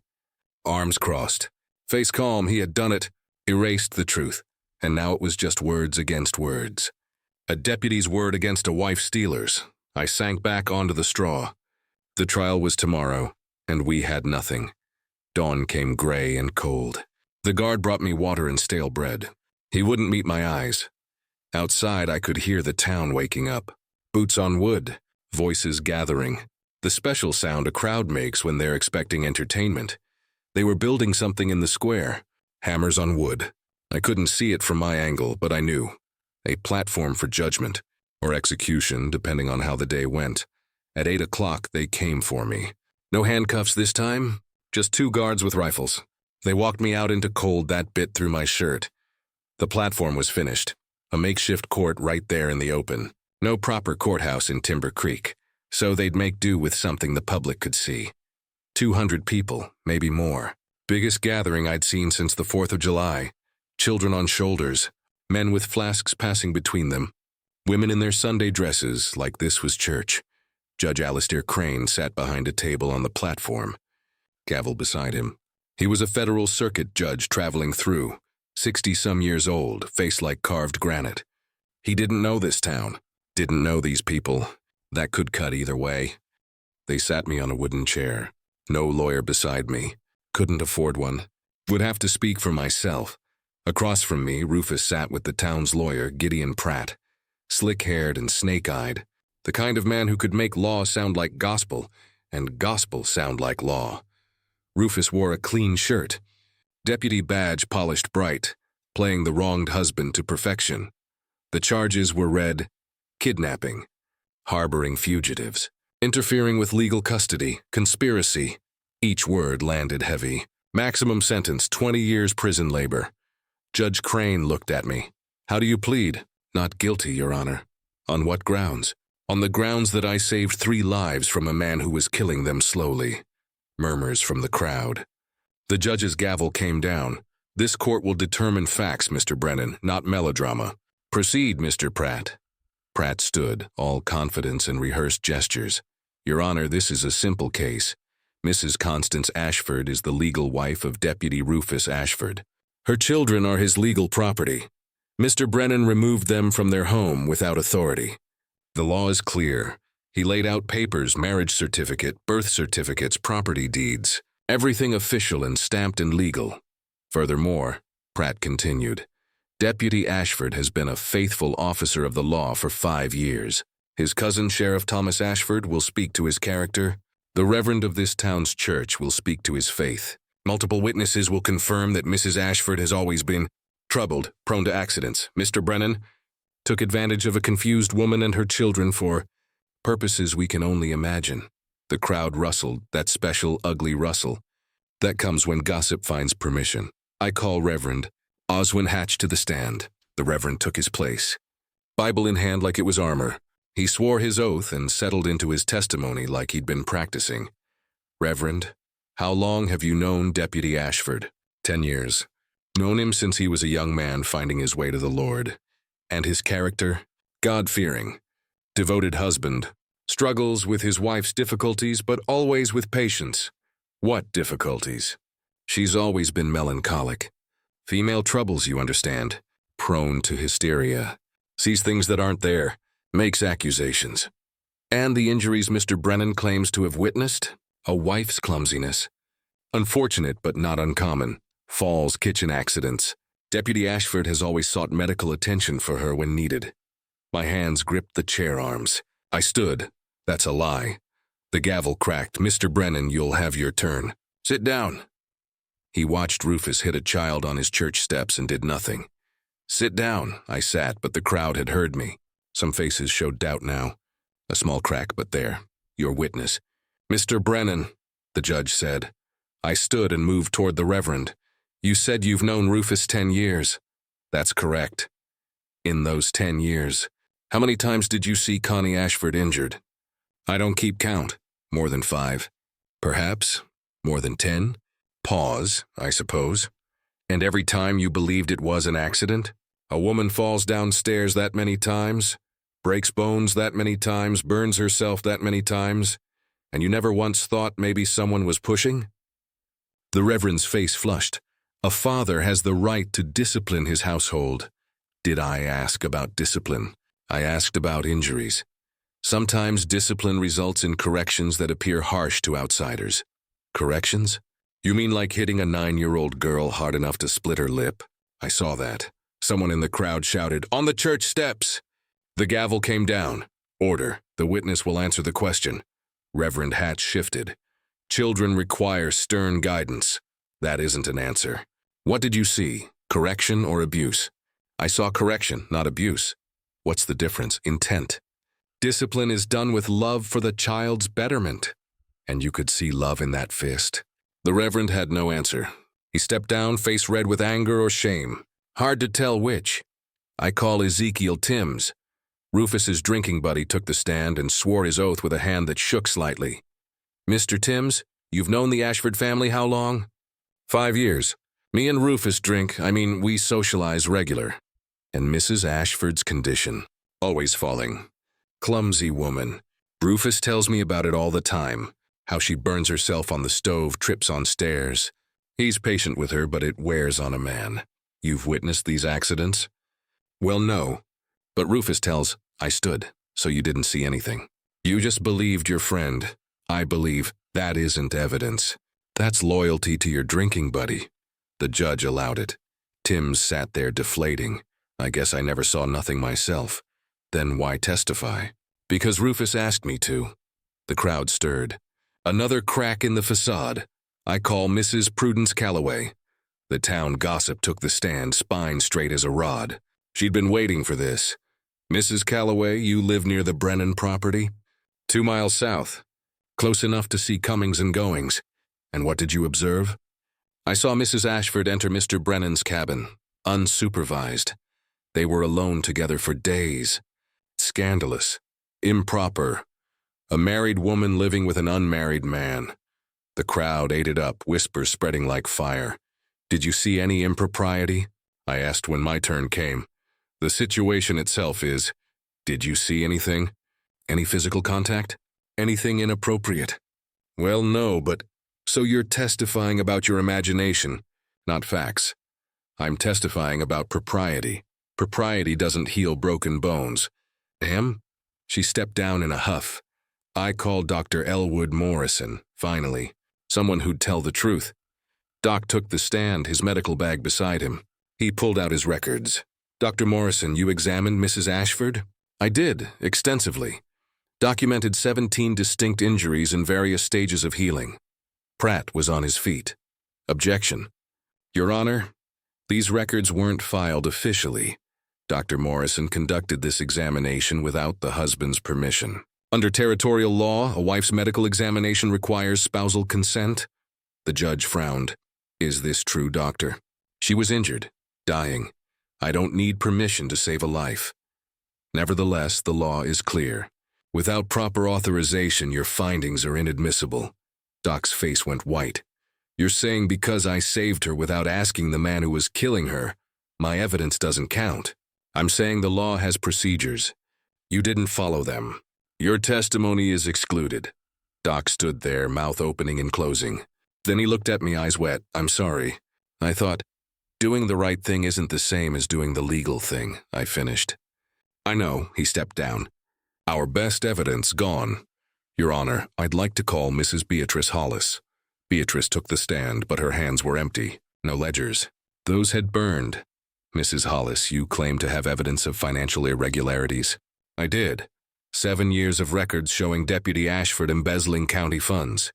Speaker 1: Arms crossed. Face calm, he had done it. Erased the truth. And now it was just words against words. A deputy's word against a wife's stealers. I sank back onto the straw. The trial was tomorrow, and we had nothing. Dawn came gray and cold. The guard brought me water and stale bread. He wouldn't meet my eyes. Outside, I could hear the town waking up. Boots on wood, voices gathering. The special sound a crowd makes when they're expecting entertainment. They were building something in the square. Hammers on wood. I couldn't see it from my angle, but I knew. A platform for judgment, or execution, depending on how the day went. At 8 o'clock, they came for me. No handcuffs this time, just 2 guards with rifles. They walked me out into cold that bit through my shirt. The platform was finished. A makeshift court right there in the open. No proper courthouse in Timber Creek, so they'd make do with something the public could see. 200 people, maybe more. Biggest gathering I'd seen since the 4th of July. Children on shoulders, men with flasks passing between them. Women in their Sunday dresses, like this was church. Judge Alistair Crane sat behind a table on the platform. Gavel beside him. He was a federal circuit judge traveling through, 60-some years old, face like carved granite. He didn't know this town, didn't know these people. That could cut either way. They sat me on a wooden chair. No lawyer beside me. Couldn't afford one. Would have to speak for myself. Across from me, Rufus sat with the town's lawyer, Gideon Pratt. Slick-haired and snake-eyed. The kind of man who could make law sound like gospel, and gospel sound like law. Rufus wore a clean shirt. Deputy badge polished bright, playing the wronged husband to perfection. The charges were read, kidnapping, harboring fugitives, interfering with legal custody, conspiracy. Each word landed heavy. Maximum sentence, 20 years prison labor. Judge Crane looked at me. How do you plead? Not guilty, Your Honor. On what grounds? On the grounds that I saved 3 lives from a man who was killing them slowly. Murmurs from the crowd. The judge's gavel came down. This court will determine facts, Mr. Brennan, not melodrama. Proceed, Mr. Pratt. Pratt stood, all confidence and rehearsed gestures. Your Honor, this is a simple case. Mrs. Constance Ashford is the legal wife of Deputy Rufus Ashford. Her children are his legal property. Mr. Brennan removed them from their home without authority. The law is clear. He laid out papers, marriage certificate, birth certificates, property deeds, everything official and stamped and legal. Furthermore, Pratt continued, Deputy Ashford has been a faithful officer of the law for 5 years. His cousin, Sheriff Thomas Ashford, will speak to his character. The reverend of this town's church will speak to his faith. Multiple witnesses will confirm that Mrs. Ashford has always been troubled, prone to accidents. Mr. Brennan took advantage of a confused woman and her children for purposes we can only imagine. The crowd rustled, that special, ugly rustle. That comes when gossip finds permission. I call Reverend Oswin Hatch to the stand. The Reverend took his place. Bible in hand like it was armor. He swore his oath and settled into his testimony like he'd been practicing. Reverend, how long have you known Deputy Ashford? 10 years. Known him since he was a young man finding his way to the Lord. And his character? God-fearing. Devoted husband. Struggles with his wife's difficulties, but always with patience. What difficulties? She's always been melancholic. Female troubles, you understand. Prone to hysteria. Sees things that aren't there. Makes accusations. And the injuries Mr. Brennan claims to have witnessed? A wife's clumsiness. Unfortunate but not uncommon. Falls, kitchen accidents. Deputy Ashford has always sought medical attention for her when needed. My hands gripped the chair arms. I stood. That's a lie. The gavel cracked. Mr. Brennan, you'll have your turn. Sit down. He watched Rufus hit a child on his church steps and did nothing. Sit down. I sat, but the crowd had heard me. Some faces showed doubt now. A small crack, but there. Your witness. Mr. Brennan, the judge said. I stood and moved toward the Reverend. You said you've known Rufus 10 years. That's correct. In those 10 years, how many times did you see Connie Ashford injured? I don't keep count. More than 5. Perhaps. More than 10. Pause, I suppose. And every time you believed it was an accident? A woman falls downstairs that many times, breaks bones that many times, burns herself that many times, and you never once thought maybe someone was pushing? The Reverend's face flushed. A father has the right to discipline his household. Did I ask about discipline? I asked about injuries. Sometimes discipline results in corrections that appear harsh to outsiders. Corrections? You mean like hitting a 9-year-old girl hard enough to split her lip? I saw that. Someone in the crowd shouted, "On the church steps!" The gavel came down. Order. The witness will answer the question. Reverend Hatch shifted. Children require stern guidance. That isn't an answer. What did you see? Correction or abuse? I saw correction, not abuse. What's the difference? Intent. Discipline is done with love for the child's betterment. And you could see love in that fist. The Reverend had no answer. He stepped down, face red with anger or shame. Hard to tell which. I call Ezekiel Timms. Rufus's drinking buddy took the stand and swore his oath with a hand that shook slightly. Mr. Timms, you've known the Ashford family how long? 5 years. Me and Rufus we socialize regular. And Mrs. Ashford's condition. Always falling. Clumsy woman. Rufus tells me about it all the time. How she burns herself on the stove, trips on stairs. He's patient with her, but it wears on a man. You've witnessed these accidents? Well, no. But Rufus tells, I stood, so you didn't see anything. You just believed your friend. I believe that isn't evidence. That's loyalty to your drinking buddy. The judge allowed it. Timms sat there deflating. I guess I never saw nothing myself. Then why testify? Because Rufus asked me to. The crowd stirred. Another crack in the facade. I call Mrs. Prudence Calloway. The town gossip took the stand, spine straight as a rod. She'd been waiting for this. Mrs. Calloway, you live near the Brennan property? 2 miles south. Close enough to see comings and goings. And what did you observe? I saw Mrs. Ashford enter Mr. Brennan's cabin, unsupervised. They were alone together for days. Scandalous. Improper. A married woman living with an unmarried man. The crowd ate it up, whispers spreading like fire. Did you see any impropriety? I asked when my turn came. The situation itself is, did you see anything? Any physical contact? Anything inappropriate? Well, no, but so you're testifying about your imagination, not facts. I'm testifying about propriety. Propriety doesn't heal broken bones. Damn? She stepped down in a huff. I called Dr. Elwood Morrison, finally. Someone who'd tell the truth. Doc took the stand, his medical bag beside him. He pulled out his records. Dr. Morrison, you examined Mrs. Ashford? I did, extensively. Documented 17 distinct injuries in various stages of healing. Pratt was on his feet. Objection. Your Honor, these records weren't filed officially. Dr. Morrison conducted this examination without the husband's permission. Under territorial law, a wife's medical examination requires spousal consent. The judge frowned. Is this true, doctor? She was injured, dying. I don't need permission to save a life. Nevertheless, the law is clear. Without proper authorization, your findings are inadmissible. Doc's face went white. You're saying because I saved her without asking the man who was killing her, my evidence doesn't count. I'm saying the law has procedures. You didn't follow them. Your testimony is excluded. Doc stood there, mouth opening and closing. Then he looked at me, eyes wet. I'm sorry. I thought, doing the right thing isn't the same as doing the legal thing, I finished. I know, he stepped down. Our best evidence gone. Your Honor, I'd like to call Mrs. Beatrice Hollis. Beatrice took the stand, but her hands were empty. No ledgers. Those had burned. Mrs. Hollis, you claim to have evidence of financial irregularities. I did. 7 years of records showing Deputy Ashford embezzling county funds.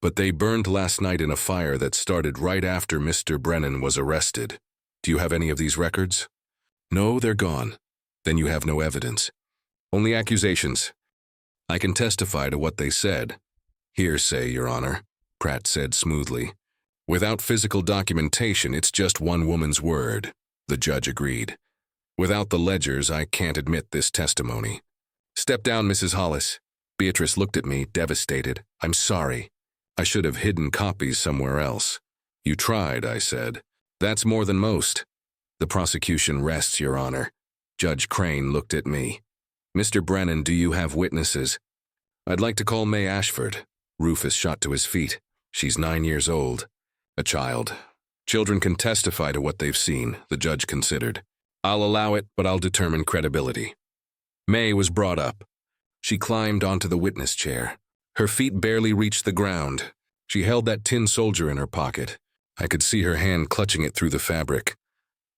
Speaker 1: But they burned last night in a fire that started right after Mr. Brennan was arrested. Do you have any of these records? No, they're gone. Then you have no evidence. Only accusations. I can testify to what they said. Hearsay, Your Honor, Pratt said smoothly. Without physical documentation, it's just one woman's word. The judge agreed. Without the ledgers, I can't admit this testimony. Step down, Mrs. Hollis. Beatrice looked at me, devastated. I'm sorry. I should have hidden copies somewhere else. You tried, I said. That's more than most. The prosecution rests, Your Honor. Judge Crane looked at me. Mr. Brennan, do you have witnesses? I'd like to call May Ashford. Rufus shot to his feet. She's 9 years old. A child. Children can testify to what they've seen, the judge considered. I'll allow it, but I'll determine credibility. May was brought up. She climbed onto the witness chair. Her feet barely reached the ground. She held that tin soldier in her pocket. I could see her hand clutching it through the fabric.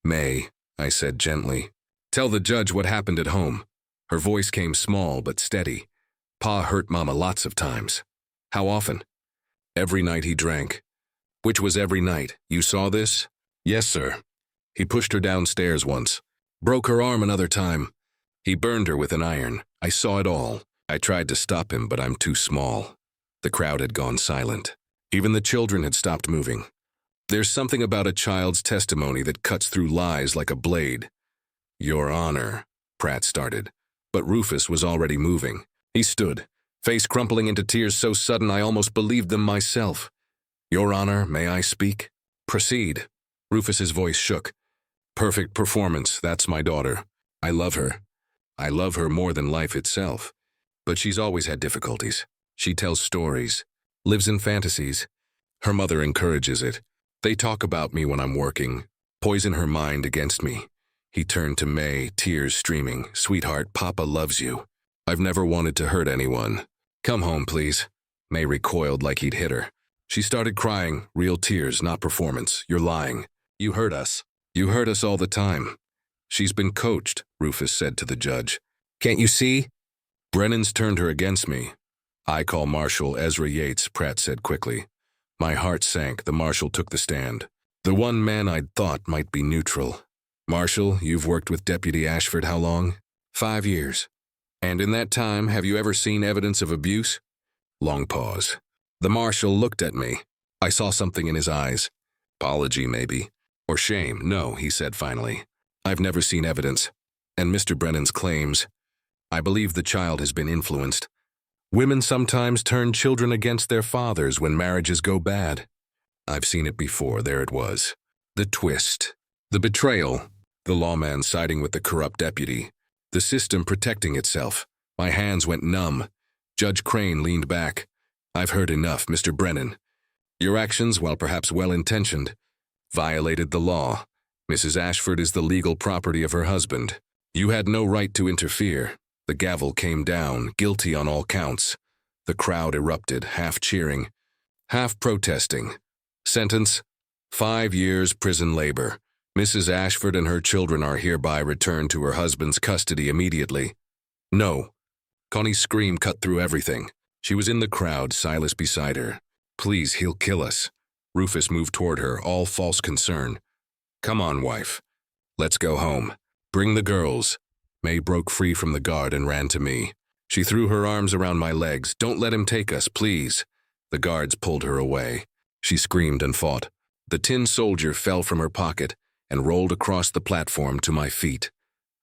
Speaker 1: May, I said gently, tell the judge what happened at home. Her voice came small but steady. Pa hurt Mama lots of times. How often? Every night he drank. Which was every night. You saw this? Yes, sir. He pushed her downstairs once. Broke her arm another time. He burned her with an iron. I saw it all. I tried to stop him, but I'm too small. The crowd had gone silent. Even the children had stopped moving. There's something about a child's testimony that cuts through lies like a blade. Your Honor, Pratt started, but Rufus was already moving. He stood, face crumpling into tears so sudden I almost believed them myself. Your Honor, may I speak? Proceed. Rufus's voice shook. Perfect performance, that's my daughter. I love her. I love her more than life itself. But she's always had difficulties. She tells stories, lives in fantasies. Her mother encourages it. They talk about me when I'm working, poison her mind against me. He turned to May, tears streaming. Sweetheart, Papa loves you. I've never wanted to hurt anyone. Come home, please. May recoiled like he'd hit her. She started crying, real tears, not performance. You're lying. You hurt us. You hurt us all the time. She's been coached, Rufus said to the judge. Can't you see? Brennan's turned her against me. I call Marshal Ezra Yates, Pratt said quickly. My heart sank. The marshal took the stand. The one man I'd thought might be neutral. Marshal, you've worked with Deputy Ashford how long? 5 years. And in that time, have you ever seen evidence of abuse? Long pause. The marshal looked at me. I saw something in his eyes. Apology, maybe. Or shame. No, he said finally. I've never seen evidence. And Mr. Brennan's claims. I believe the child has been influenced. Women sometimes turn children against their fathers when marriages go bad. I've seen it before, there it was. The twist. The betrayal. The lawman siding with the corrupt deputy. The system protecting itself. My hands went numb. Judge Crane leaned back. I've heard enough, Mr. Brennan. Your actions, while perhaps well-intentioned, violated the law. Mrs. Ashford is the legal property of her husband. You had no right to interfere. The gavel came down, guilty on all counts. The crowd erupted, half cheering, half protesting. Sentence, 5 years prison labor. Mrs. Ashford and her children are hereby returned to her husband's custody immediately. No. Connie's scream cut through everything. She was in the crowd, Silas beside her. Please, he'll kill us. Rufus moved toward her, all false concern. Come on, wife. Let's go home. Bring the girls. May broke free from the guard and ran to me. She threw her arms around my legs. Don't let him take us, please. The guards pulled her away. She screamed and fought. The tin soldier fell from her pocket and rolled across the platform to my feet.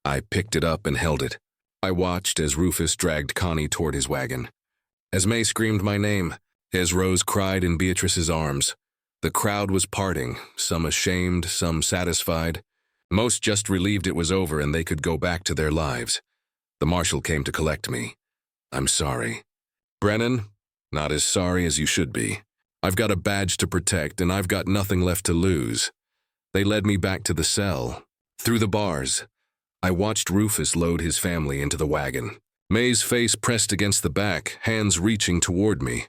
Speaker 1: I picked it up and held it. I watched as Rufus dragged Connie toward his wagon. As May screamed my name, as Rose cried in Beatrice's arms, the crowd was parting, some ashamed, some satisfied. Most just relieved it was over and they could go back to their lives. The marshal came to collect me. I'm sorry. Brennan, not as sorry as you should be. I've got a badge to protect and I've got nothing left to lose. They led me back to the cell, through the bars. I watched Rufus load his family into the wagon. May's face pressed against the back, hands reaching toward me.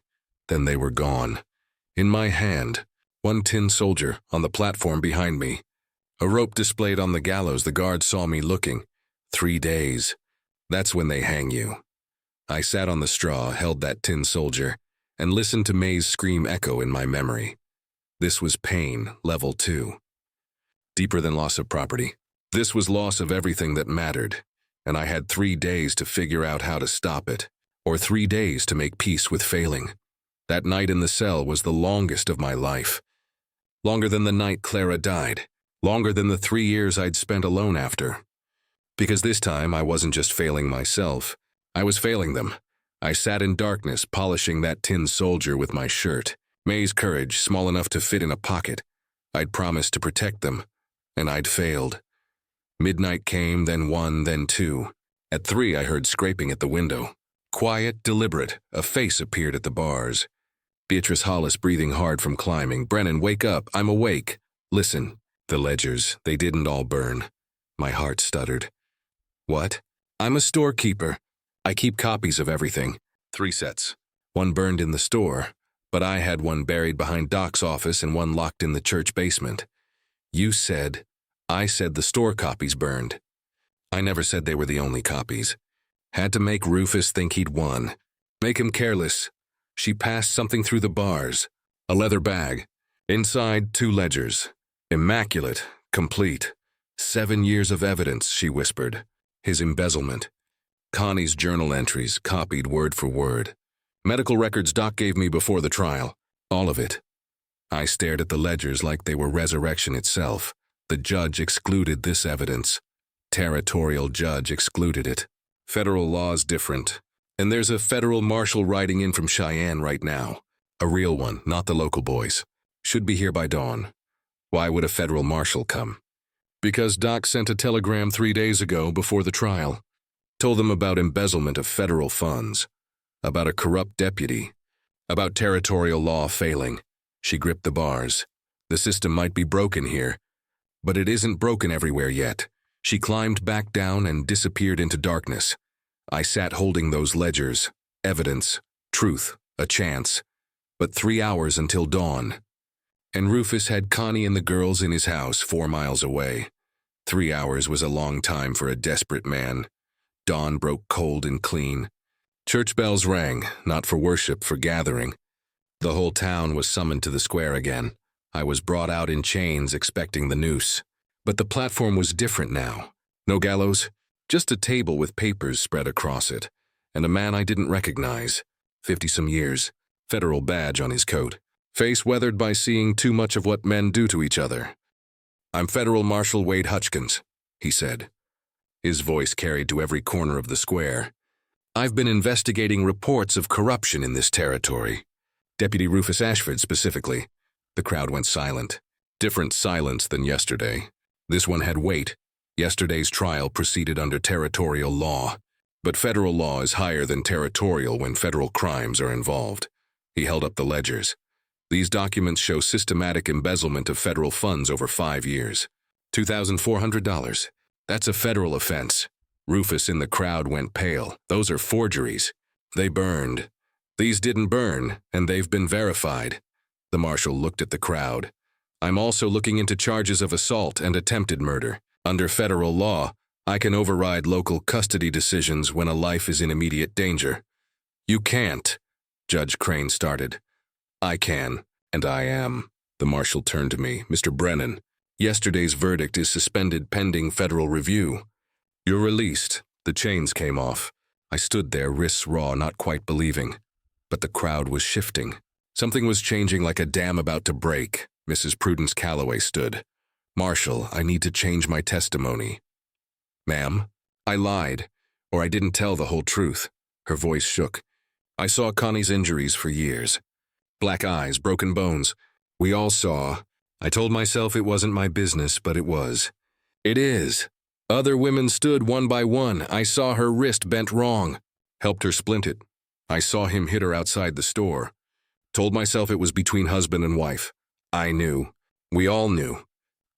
Speaker 1: Then they were gone. In my hand, one tin soldier on the platform behind me. A rope displayed on the gallows. The guards saw me looking. 3 days. That's when they hang you. I sat on the straw, held that tin soldier, and listened to May's scream echo in my memory. This was pain, level 2. Deeper than loss of property. This was loss of everything that mattered, and I had 3 days to figure out how to stop it, or 3 days to make peace with failing. That night in the cell was the longest of my life. Longer than the night Clara died. Longer than the 3 years I'd spent alone after. Because this time I wasn't just failing myself, I was failing them. I sat in darkness, polishing that tin soldier with my shirt. May's courage, small enough to fit in a pocket. I'd promised to protect them, and I'd failed. Midnight came, then 1, then 2. At 3, I heard scraping at the window. Quiet, deliberate, a face appeared at the bars. Beatrice Hollis breathing hard from climbing. Brennan, wake up, I'm awake. Listen, the ledgers, they didn't all burn. My heart stuttered. What? I'm a storekeeper. I keep copies of everything. 3 sets. 1 burned in the store, but I had 1 buried behind Doc's office and 1 locked in the church basement. I said the store copies burned. I never said they were the only copies. Had to make Rufus think he'd won. Make him careless. She passed something through the bars. A leather bag. Inside 2 ledgers. Immaculate. Complete. 7 years of evidence, she whispered. His embezzlement. Connie's journal entries, copied word for word. Medical records Doc gave me before the trial. All of it. I stared at the ledgers like they were resurrection itself. The judge excluded this evidence. Territorial judge excluded it. Federal law's different. And there's a federal marshal riding in from Cheyenne right now. A real one, not the local boys. Should be here by dawn. Why would a federal marshal come? Because Doc sent a telegram 3 days ago before the trial. Told them about embezzlement of federal funds. About a corrupt deputy. About territorial law failing. She gripped the bars. The system might be broken here. But it isn't broken everywhere yet. She climbed back down and disappeared into darkness. I sat holding those ledgers. Evidence. Truth. A chance. But 3 hours until dawn. And Rufus had Connie and the girls in his house 4 miles away. 3 hours was a long time for a desperate man. Dawn broke cold and clean. Church bells rang, not for worship, for gathering. The whole town was summoned to the square again. I was brought out in chains expecting the noose. But the platform was different now. No gallows, just a table with papers spread across it, and a man I didn't recognize. 50-some years, federal badge on his coat. Face weathered by seeing too much of what men do to each other. I'm Federal Marshal Wade Hutchkins, he said. His voice carried to every corner of the square. I've been investigating reports of corruption in this territory. Deputy Rufus Ashford specifically. The crowd went silent. Different silence than yesterday. This one had weight. Yesterday's trial proceeded under territorial law. But federal law is higher than territorial when federal crimes are involved. He held up the ledgers. These documents show systematic embezzlement of federal funds over 5 years. $2,400. That's a federal offense. Rufus in the crowd went pale. Those are forgeries. They burned. These didn't burn, and they've been verified. The marshal looked at the crowd. I'm also looking into charges of assault and attempted murder. Under federal law, I can override local custody decisions when a life is in immediate danger. You can't, Judge Crane started. I can, and I am. The marshal turned to me. Mr. Brennan, yesterday's verdict is suspended pending federal review. You're released. The chains came off. I stood there, wrists raw, not quite believing. But the crowd was shifting. Something was changing like a dam about to break. Mrs. Prudence Calloway stood. Marshal, I need to change my testimony. Ma'am, I lied, or I didn't tell the whole truth. Her voice shook. I saw Connie's injuries for years. Black eyes, broken bones. We all saw. I told myself it wasn't my business, but it was. It is. Other women stood one by one. I saw her wrist bent wrong. Helped her splint it. I saw him hit her outside the store. Told myself it was between husband and wife. I knew. We all knew.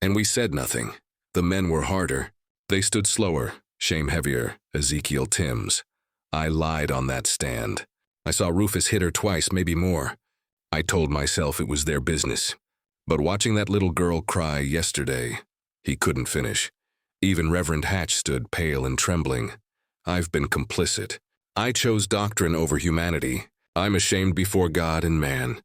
Speaker 1: And we said nothing. The men were harder. They stood slower, shame heavier, Ezekiel Timms. I lied on that stand. I saw Rufus hit her twice, maybe more. I told myself it was their business. But watching that little girl cry yesterday, he couldn't finish. Even Reverend Hatch stood pale and trembling. I've been complicit. I chose doctrine over humanity. I'm ashamed before God and man.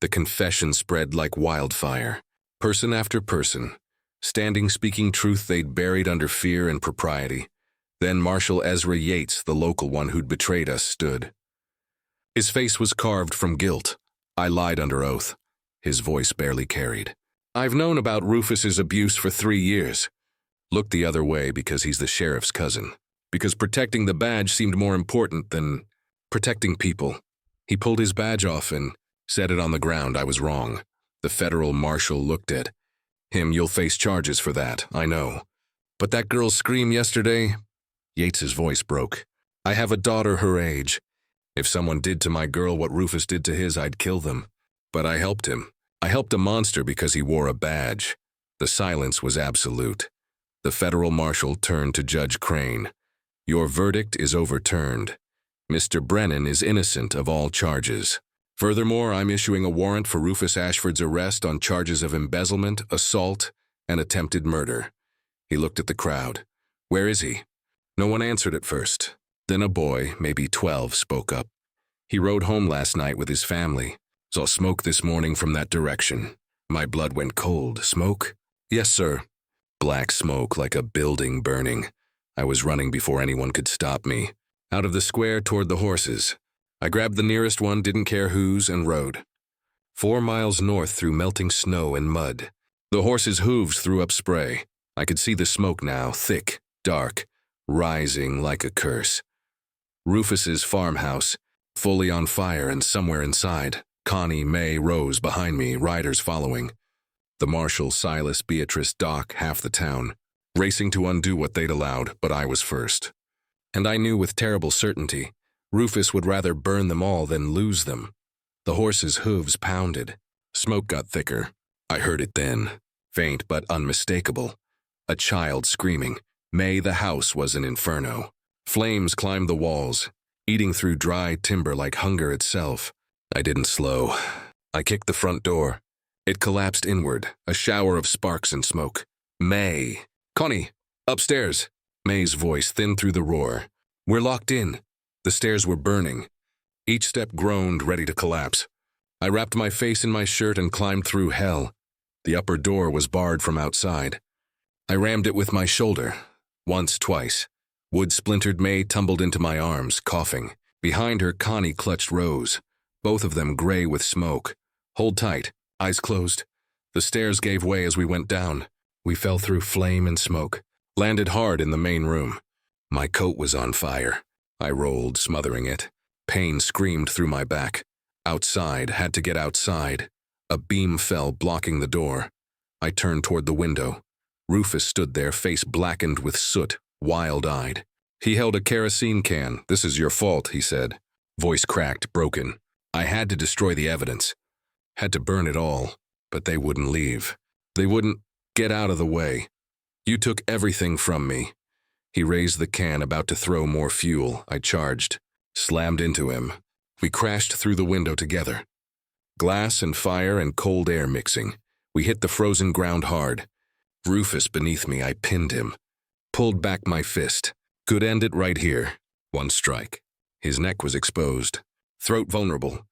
Speaker 1: The confession spread like wildfire. Person after person, standing speaking truth they'd buried under fear and propriety. Then Marshal Ezra Yates, the local one who'd betrayed us, stood. His face was carved from guilt. I lied under oath. His voice barely carried. I've known about Rufus's abuse for 3 years. Looked the other way because he's the sheriff's cousin. Because protecting the badge seemed more important than protecting people. He pulled his badge off and set it on the ground. I was wrong. The federal marshal looked at him. You'll face charges for that, I know. But that girl's scream yesterday, Yates's voice broke. I have a daughter her age. If someone did to my girl what Rufus did to his, I'd kill them. But I helped him. I helped a monster because he wore a badge. The silence was absolute. The federal marshal turned to Judge Crane. Your verdict is overturned. Mr. Brennan is innocent of all charges. Furthermore, I'm issuing a warrant for Rufus Ashford's arrest on charges of embezzlement, assault, and attempted murder. He looked at the crowd. Where is he? No one answered at first. Then a boy, maybe 12, spoke up. He rode home last night with his family. Saw smoke this morning from that direction. My blood went cold. Smoke? Yes, sir. Black smoke like a building burning. I was running before anyone could stop me. Out of the square toward the horses. I grabbed the nearest one, didn't care whose, and rode. 4 miles north through melting snow and mud. The horses' hooves threw up spray. I could see the smoke now, thick, dark, rising like a curse. Rufus's farmhouse, fully on fire, and somewhere inside, Connie, May, Rose behind me, riders following. The marshal, Silas, Beatrice, Doc, half the town, racing to undo what they'd allowed, but I was first. And I knew with terrible certainty, Rufus would rather burn them all than lose them. The horses' hooves pounded. Smoke got thicker. I heard it then, faint but unmistakable. A child screaming. May, the house was an inferno. Flames climbed the walls, eating through dry timber like hunger itself. I didn't slow. I kicked the front door. It collapsed inward, a shower of sparks and smoke. May. Connie, upstairs. May's voice thin through the roar. We're locked in. The stairs were burning. Each step groaned, ready to collapse. I wrapped my face in my shirt and climbed through hell. The upper door was barred from outside. I rammed it with my shoulder. Once, twice. Wood splintered. May tumbled into my arms, coughing. Behind her, Connie clutched Rose. Both of them gray with smoke. Hold tight. Eyes closed. The stairs gave way as we went down. We fell through flame and smoke. Landed hard in the main room. My coat was on fire. I rolled, smothering it. Pain screamed through my back. Outside, had to get outside. A beam fell, blocking the door. I turned toward the window. Rufus stood there, face blackened with soot, wild-eyed. He held a kerosene can. This is your fault, he said. Voice cracked, broken. I had to destroy the evidence. Had to burn it all, but they wouldn't leave. They wouldn't get out of the way. You took everything from me. He raised the can, about to throw more fuel. I charged, slammed into him. We crashed through the window together. Glass and fire and cold air mixing. We hit the frozen ground hard. Rufus beneath me, I pinned him. Pulled back my fist. Could end it right here. One strike. His neck was exposed. Throat vulnerable.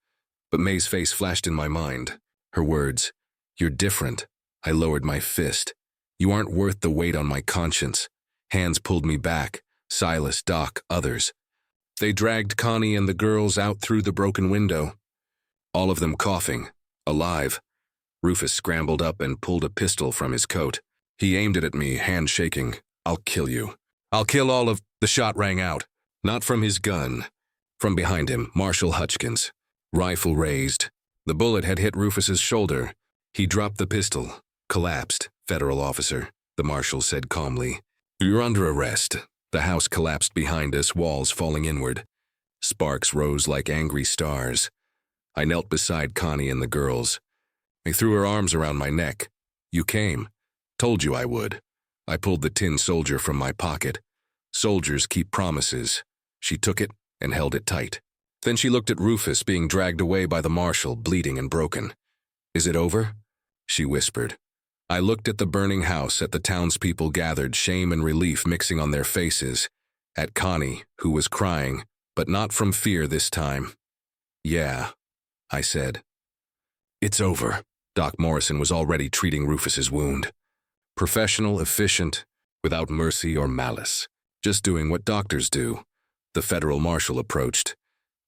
Speaker 1: But May's face flashed in my mind. Her words, "You're different." I lowered my fist. "You aren't worth the weight on my conscience." Hands pulled me back. Silas, Doc, others. They dragged Connie and the girls out through the broken window. All of them coughing, alive. Rufus scrambled up and pulled a pistol from his coat. He aimed it at me, hand shaking. "I'll kill you. I'll kill all of—" The shot rang out. Not from his gun. From behind him, Marshal Hutchkins. Rifle raised. The bullet had hit Rufus's shoulder. He dropped the pistol. Collapsed. "Federal officer," the marshal said calmly. "You're under arrest." The house collapsed behind us, walls falling inward. Sparks rose like angry stars. I knelt beside Connie and the girls. They threw her arms around my neck. "You came. Told you I would." I pulled the tin soldier from my pocket. "Soldiers keep promises." She took it, and held it tight. Then she looked at Rufus being dragged away by the marshal, bleeding and broken. "Is it over?" she whispered. I looked at the burning house, at the townspeople gathered, shame and relief mixing on their faces, at Connie, who was crying, but not from fear this time. "Yeah," I said. "It's over." Doc Morrison was already treating Rufus's wound. Professional, efficient, without mercy or malice. Just doing what doctors do. The federal marshal approached.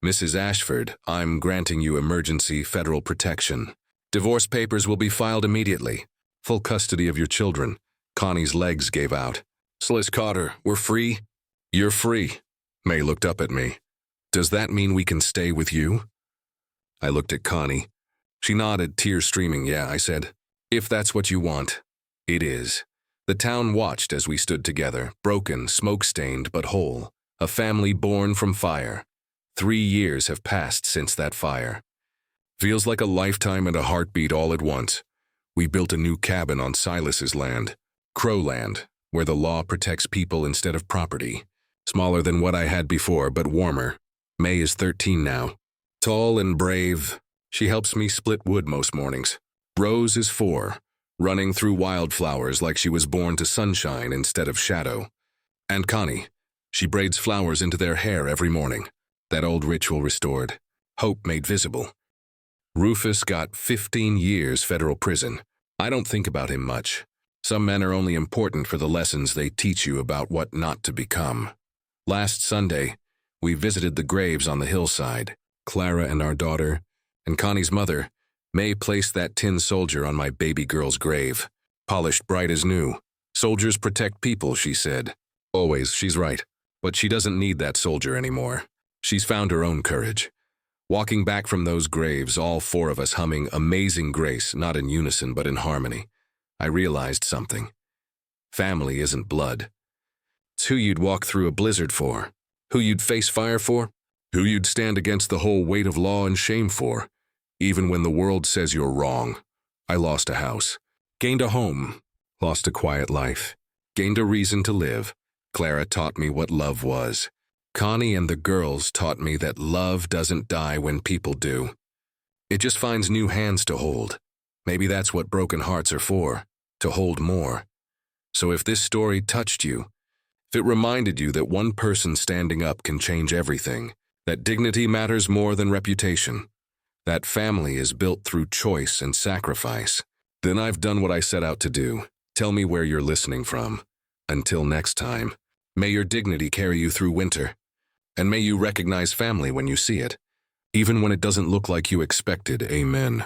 Speaker 1: "Mrs. Ashford, I'm granting you emergency federal protection. Divorce papers will be filed immediately. Full custody of your children." Connie's legs gave out. "Sliss Cotter, we're free?" "You're free." May looked up at me. "Does that mean we can stay with you?" I looked at Connie. She nodded, tears streaming. "Yeah," I said. "If that's what you want." "It is." The town watched as we stood together, broken, smoke-stained, but whole. A family born from fire. 3 years have passed since that fire. Feels like a lifetime and a heartbeat all at once. We built a new cabin on Silas's land, Crowland, where the law protects people instead of property. Smaller than what I had before, but warmer. May is 13 now. Tall and brave, she helps me split wood most mornings. Rose is 4, running through wildflowers like she was born to sunshine instead of shadow. And Connie, she braids flowers into their hair every morning. That old ritual restored. Hope made visible. Rufus got 15 years federal prison. I don't think about him much. Some men are only important for the lessons they teach you about what not to become. Last Sunday, we visited the graves on the hillside. Clara and our daughter, and Connie's mother, May, placed that tin soldier on my baby girl's grave. Polished bright as new. "Soldiers protect people," she said. Always, she's right. But she doesn't need that soldier anymore. She's found her own courage. Walking back from those graves, all 4 of us humming Amazing Grace, not in unison but in harmony, I realized something. Family isn't blood. It's who you'd walk through a blizzard for, who you'd face fire for, who you'd stand against the whole weight of law and shame for, even when the world says you're wrong. I lost a house, gained a home, lost a quiet life, gained a reason to live. Clara taught me what love was. Connie and the girls taught me that love doesn't die when people do. It just finds new hands to hold. Maybe that's what broken hearts are for, to hold more. So if this story touched you, if it reminded you that one person standing up can change everything, that dignity matters more than reputation, that family is built through choice and sacrifice, then I've done what I set out to do. Tell me where you're listening from. Until next time, may your dignity carry you through winter. And may you recognize family when you see it, even when it doesn't look like you expected. Amen.